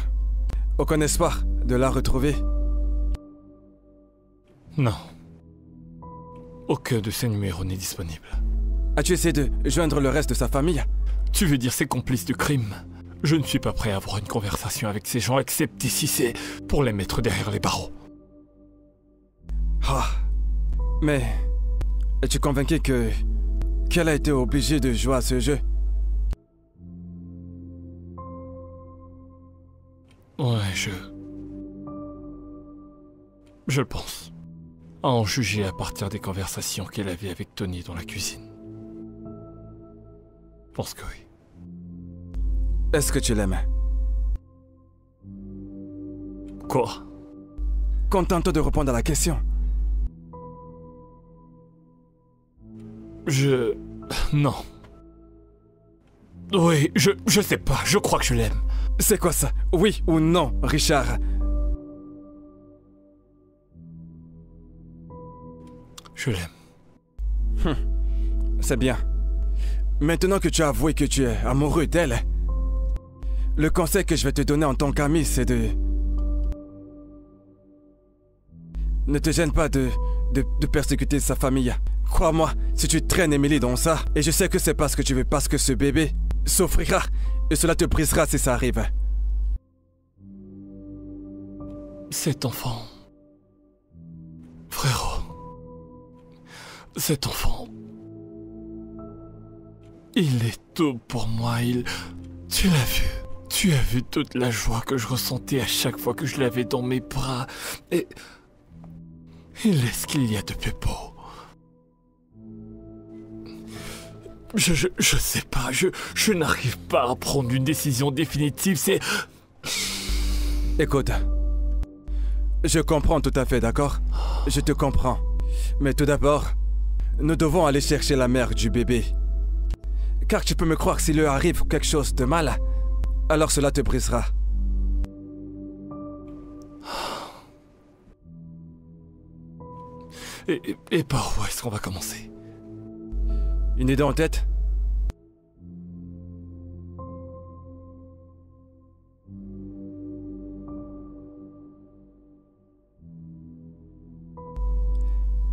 aucun espoir de la retrouver? Non. Aucun de ces numéros n'est disponible. As-tu essayé de joindre le reste de sa famille? Tu veux dire ses complices du crime? Je ne suis pas prêt à avoir une conversation avec ces gens, excepté si c'est pour les mettre derrière les barreaux. Ah. Mais es-tu convaincu qu'elle a été obligée de jouer à ce jeu? Ouais, je le pense. À en juger à partir des conversations qu'elle avait avec Tony dans la cuisine. Je pense que oui. Est-ce que tu l'aimes? Quoi? Contente-toi de répondre à la question. Non. Oui, je sais pas, je crois que je l'aime. C'est quoi ça? Oui ou non, Richard? Je l'aime. C'est bien. Maintenant que tu as avoué que tu es amoureux d'elle, le conseil que je vais te donner en tant qu'ami, c'est de... Ne te gêne pas de persécuter sa famille. Crois-moi, si tu traînes Emily dans ça, et je sais que c'est parce que tu veux, parce que ce bébé souffrira, et cela te brisera si ça arrive. Cet enfant... Frérot... Cet enfant... Il est tout pour moi, Tu l'as vu. Tu as vu toute la joie que je ressentais à chaque fois que je l'avais dans mes bras. Et... Il est ce qu'il y a de plus beau. Je sais pas, je n'arrive pas à prendre une décision définitive, c'est... Écoute, je comprends tout à fait, d'accord? Je te comprends. Mais tout d'abord, nous devons aller chercher la mère du bébé. Car tu peux me croire que s'il lui arrive quelque chose de mal, alors cela te brisera. Et par où est-ce qu'on va commencer? Une idée en tête?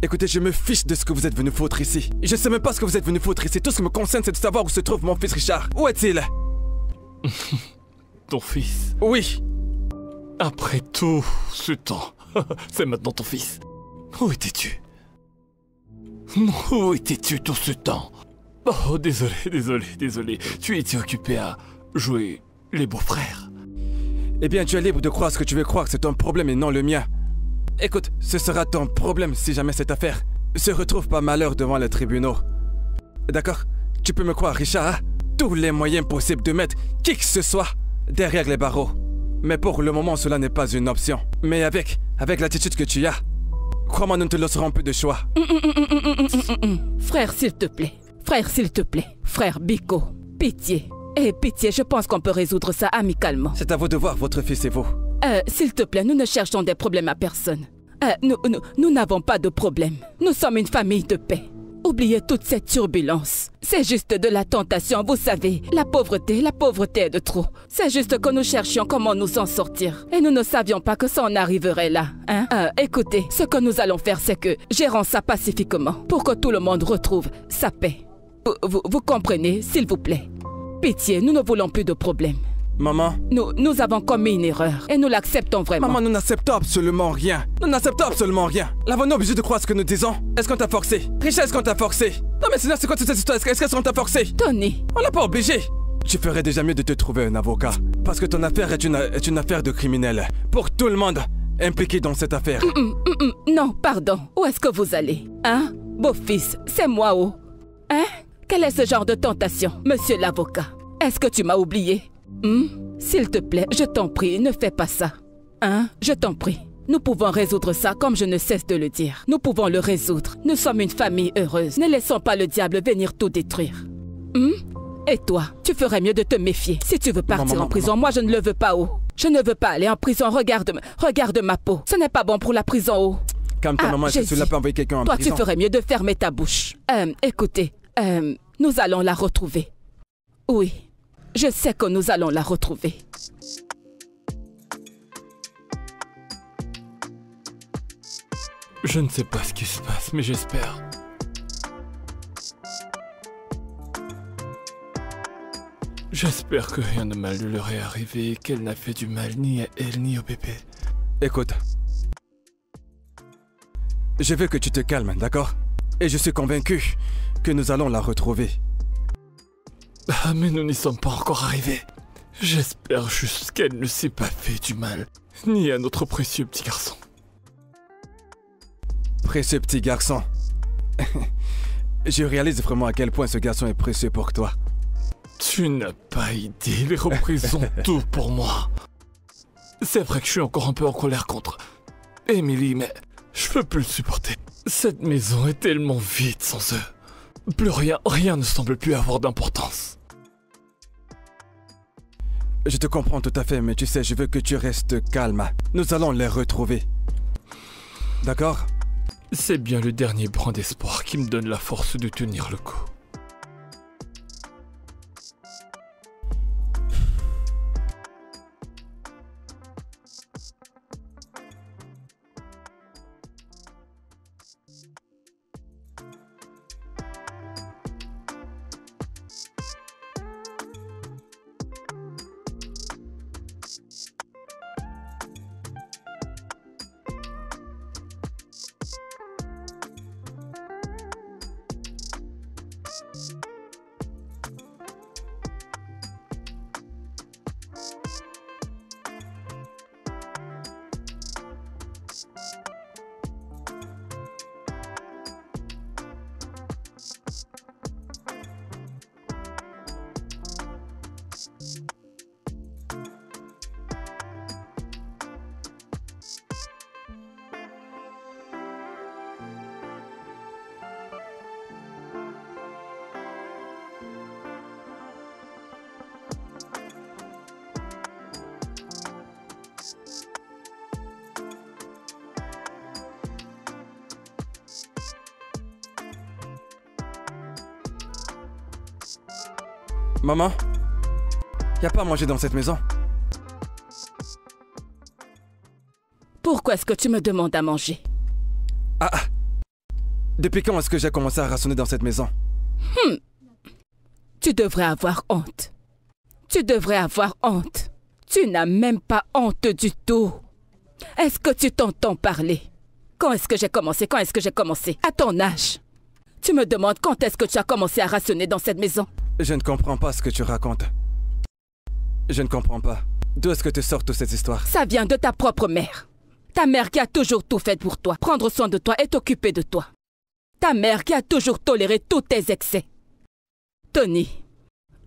Écoutez, je me fiche de ce que vous êtes venu foutre ici. Je sais même pas ce que vous êtes venu foutre ici. Tout ce qui me concerne, c'est de savoir où se trouve mon fils Richard. Où est-il? Ton fils? Oui. Après tout ce temps, c'est maintenant ton fils. Où étais-tu? Où étais-tu tout ce temps? Oh, désolé. Tu étais occupé à jouer les beaux-frères. Eh bien, tu es libre de croire ce que tu veux croire, c'est ton problème et non le mien. Écoute, ce sera ton problème si jamais cette affaire se retrouve par malheur devant les tribunaux. D'accord? Tu peux me croire, Richard, tous les moyens possibles de mettre qui que ce soit derrière les barreaux. Mais pour le moment, cela n'est pas une option. Mais avec l'attitude que tu as, crois-moi, nous ne te laisserons plus de choix. Frère, s'il te plaît. Frère Biko, pitié. Pitié, je pense qu'on peut résoudre ça amicalement. C'est à vous de voir, votre fils et vous. S'il te plaît, nous ne cherchons des problèmes à personne. Nous n'avons pas de problème. Nous sommes une famille de paix. Oubliez toute cette turbulence. C'est juste de la tentation, vous savez. La pauvreté est de trop. C'est juste que nous cherchions comment nous en sortir. Et nous ne savions pas que ça en arriverait là. Hein? Écoutez, ce que nous allons faire, c'est que gérons ça pacifiquement pour que tout le monde retrouve sa paix. Vous comprenez, s'il vous plaît. Pitié, nous ne voulons plus de problèmes. Maman? Nous avons commis une erreur et nous l'acceptons vraiment. Maman, nous n'acceptons absolument rien. L'avons-nous obligé de croire ce que nous disons? Est-ce qu'on t'a forcé? Richard, est-ce qu'on t'a forcé? Non mais sinon, c'est quoi toute cette histoire? Est-ce qu'on t'a forcé? Tony! On l'a pas obligé. Tu ferais déjà mieux de te trouver un avocat. Parce que ton affaire est une affaire de criminel. Pour tout le monde. impliqué dans cette affaire. Non, pardon. Où est-ce que vous allez? Hein? Beau-fils, c'est moi, oh. Hein? Quel est ce genre de tentation, monsieur l'avocat? Est-ce que tu m'as oublié? S'il te plaît, je t'en prie, ne fais pas ça. Hein? Je t'en prie. Nous pouvons résoudre ça comme je ne cesse de le dire. Nous pouvons le résoudre. Nous sommes une famille heureuse. Ne laissons pas le diable venir tout détruire. Et toi, tu ferais mieux de te méfier. Si tu veux partir en prison, moi je ne le veux pas, oh. Je ne veux pas aller en prison. Regarde ma peau. Ce n'est pas bon pour la prison, oh. Calme-toi, maman, est-ce que cela peut envoyer quelqu'un en prison? Toi, tu ferais mieux de fermer ta bouche. Écoutez, nous allons la retrouver. Oui, je sais que nous allons la retrouver. Je ne sais pas ce qui se passe, mais j'espère. J'espère que rien de mal ne leur est arrivé et qu'elle n'a fait du mal ni à elle ni au bébé. Écoute, je veux que tu te calmes, d'accord? Et je suis convaincu que nous allons la retrouver. Ah, mais nous n'y sommes pas encore arrivés. J'espère juste qu'elle ne s'est pas fait du mal, ni à notre précieux petit garçon. Précieux petit garçon. Je réalise vraiment à quel point ce garçon est précieux pour toi. Tu n'as pas idée, il représente tout pour moi. C'est vrai que je suis encore un peu en colère contre Emily, mais je peux plus le supporter. Cette maison est tellement vide sans eux. Plus rien ne semble plus avoir d'importance. Je te comprends tout à fait, mais tu sais, je veux que tu restes calme. Nous allons les retrouver. D'accord? C'est bien le dernier brin d'espoir qui me donne la force de tenir le coup. Maman, y a pas à manger dans cette maison? Pourquoi est-ce que tu me demandes à manger? Depuis quand est-ce que j'ai commencé à rationner dans cette maison? Tu devrais avoir honte. Tu devrais avoir honte. Tu n'as même pas honte du tout. Est-ce que tu t'entends parler? Quand est-ce que j'ai commencé? Quand est-ce que j'ai commencé? À ton âge. Tu me demandes quand est-ce que tu as commencé à rationner dans cette maison? Je ne comprends pas ce que tu racontes. Je ne comprends pas. D'où est-ce que tu sors toute cette histoire? Ça vient de ta propre mère. Ta mère qui a toujours tout fait pour toi, prendre soin de toi et t'occuper de toi. Ta mère qui a toujours toléré tous tes excès. Tony,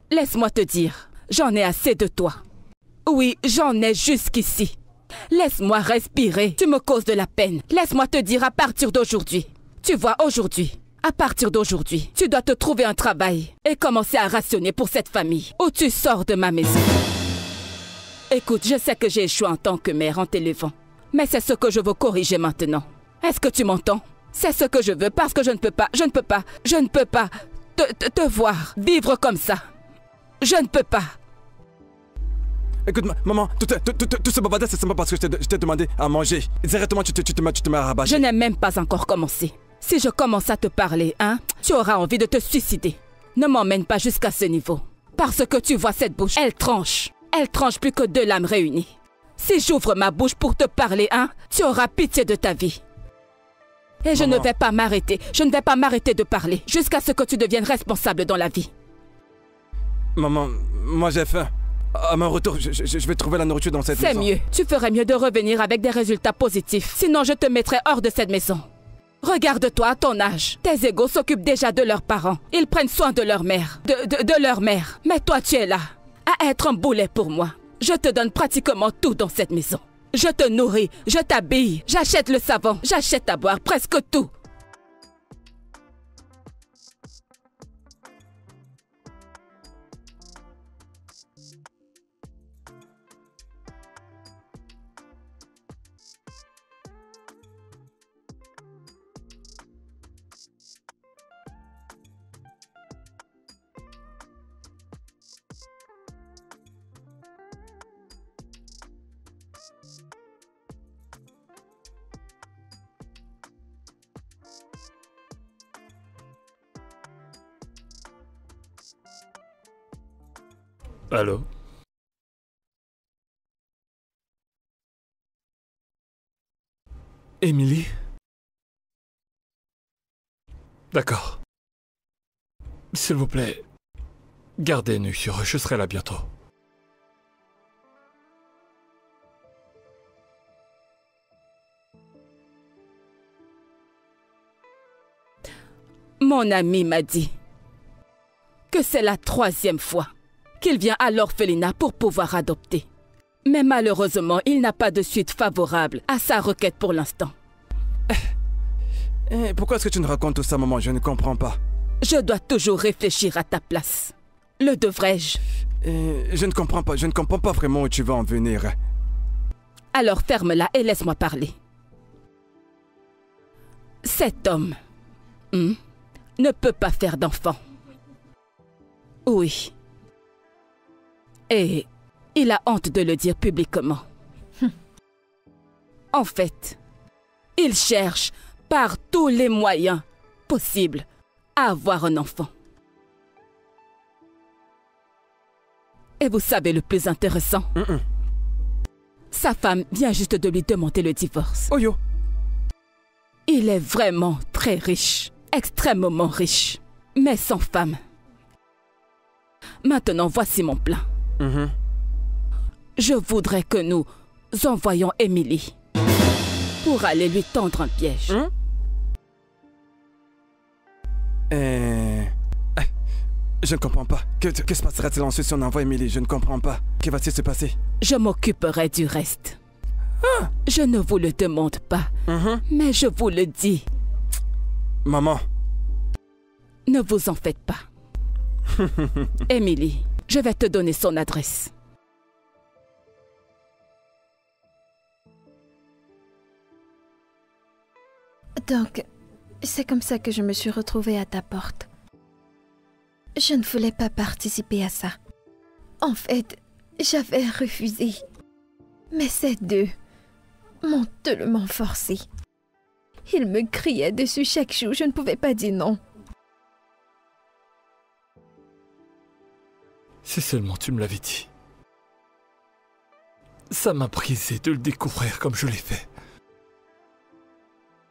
laisse-moi te dire, j'en ai assez de toi. Oui, j'en ai jusqu'ici. Laisse-moi respirer, tu me causes de la peine. Laisse-moi te dire à partir d'aujourd'hui. Tu vois, aujourd'hui, à partir d'aujourd'hui, tu dois te trouver un travail et commencer à rationner pour cette famille ou tu sors de ma maison. Écoute, je sais que j'ai échoué en tant que mère en t'élevant, mais c'est ce que je veux corriger maintenant. Est-ce que tu m'entends? C'est ce que je veux parce que je ne peux pas te voir vivre comme ça. Je ne peux pas. Écoute, maman, tout ce bavardage, c'est seulement parce que je t'ai demandé à manger. Directement, tu te mets à rabâcher. Je n'ai même pas encore commencé. Si je commence à te parler, tu auras envie de te suicider. Ne m'emmène pas jusqu'à ce niveau. Parce que tu vois cette bouche, elle tranche. Elle tranche plus que deux lames réunies. Si j'ouvre ma bouche pour te parler, tu auras pitié de ta vie. Et je ne vais pas m'arrêter. Je ne vais pas m'arrêter de parler jusqu'à ce que tu deviennes responsable dans la vie. Maman, moi j'ai faim. À mon retour, je vais trouver la nourriture dans cette maison. C'est mieux. Tu ferais mieux de revenir avec des résultats positifs. Sinon, je te mettrai hors de cette maison. Regarde-toi à ton âge. Tes égaux s'occupent déjà de leurs parents. Ils prennent soin de leur mère. De leur mère. Mais toi, tu es là, à être un boulet pour moi. Je te donne pratiquement tout dans cette maison. Je te nourris, je t'habille, j'achète le savon, j'achète à boire, presque tout. Allô? Émilie? D'accord. S'il vous plaît, gardez un œil sur eux, je serai là bientôt. Mon ami m'a dit que c'est la 3e fois qu'il vient à l'orphelinat pour pouvoir adopter. Mais malheureusement, il n'a pas de suite favorable à sa requête pour l'instant. Pourquoi est-ce que tu nous racontes tout ça, maman? Je ne comprends pas. Je dois toujours réfléchir à ta place. Le devrais-je? Je ne comprends pas. Je ne comprends pas vraiment où tu vas en venir. Alors ferme-la et laisse-moi parler. Cet homme ne peut pas faire d'enfant. Oui. Et il a honte de le dire publiquement. En fait, il cherche par tous les moyens possibles à avoir un enfant. Et vous savez le plus intéressant? Sa femme vient juste de lui demander le divorce. Oh yo! Il est vraiment très riche, extrêmement riche, mais sans femme. Maintenant, voici mon plan. Je voudrais que nous envoyions Émilie pour aller lui tendre un piège. Je ne comprends pas. Que se passera-t-il ensuite si on envoie Émilie? Je ne comprends pas. Que va-t-il se passer? Je m'occuperai du reste. Je ne vous le demande pas, mais je vous le dis. Maman. Ne vous en faites pas. Émilie, je vais te donner son adresse. Donc, c'est comme ça que je me suis retrouvée à ta porte. Je ne voulais pas participer à ça. En fait, j'avais refusé. Mais ces deux m'ont tellement forcé. Ils me criaient dessus chaque jour, je ne pouvais pas dire non. Si seulement tu me l'avais dit. Ça m'a brisé de le découvrir comme je l'ai fait.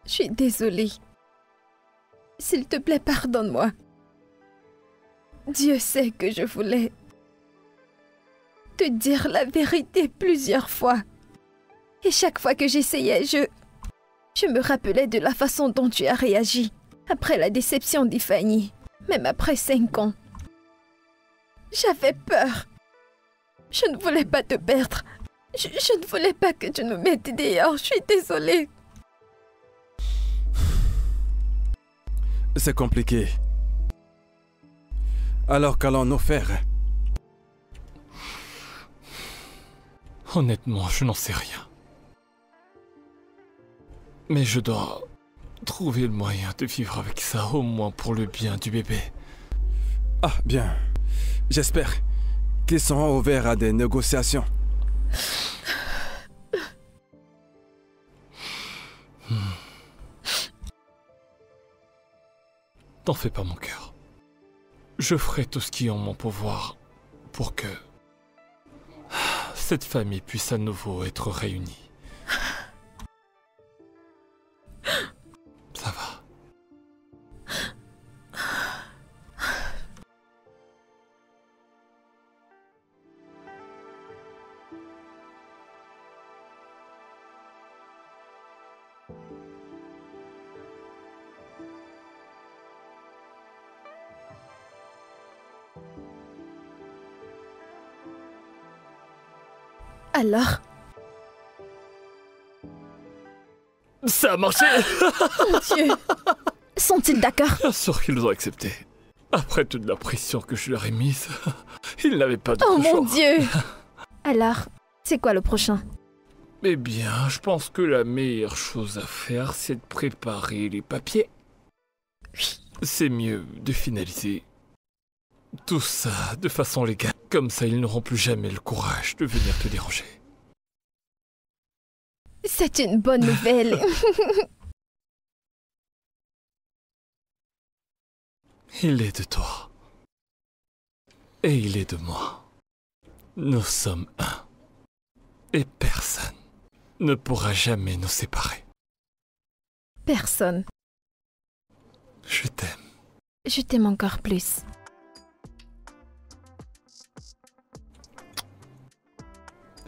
Je suis désolée. S'il te plaît, pardonne-moi. Dieu sait que je voulais te dire la vérité plusieurs fois. Et chaque fois que j'essayais, je me rappelais de la façon dont tu as réagi après la déception d'Ifani, même après 5 ans. J'avais peur. Je ne voulais pas te perdre. Je ne voulais pas que tu nous mettes dehors. Je suis désolée. C'est compliqué. Alors qu'allons-nous faire? Honnêtement, je n'en sais rien. Mais je dois trouver le moyen de vivre avec ça, au moins pour le bien du bébé. Ah, bien. J'espère qu'ils seront ouverts à des négociations. T'en fais pas, mon cœur. Je ferai tout ce qui est en mon pouvoir pour que cette famille puisse à nouveau être réunie. Ça va. Alors, Ça a marché. mon Dieu, sont-ils d'accord? Bien sûr qu'ils ont accepté. Après toute la pression que je leur ai mise, ils n'avaient pas d'autre Oh choix. mon Dieu! Alors, c'est quoi le prochain? Eh bien, je pense que la meilleure chose à faire, c'est de préparer les papiers. C'est mieux de finaliser tout ça de façon légale. Comme ça, ils n'auront plus jamais le courage de venir te déranger. C'est une bonne nouvelle. Il est de toi. Et il est de moi. Nous sommes un. Et personne ne pourra jamais nous séparer. Personne. Je t'aime. Je t'aime encore plus.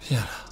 Viens là.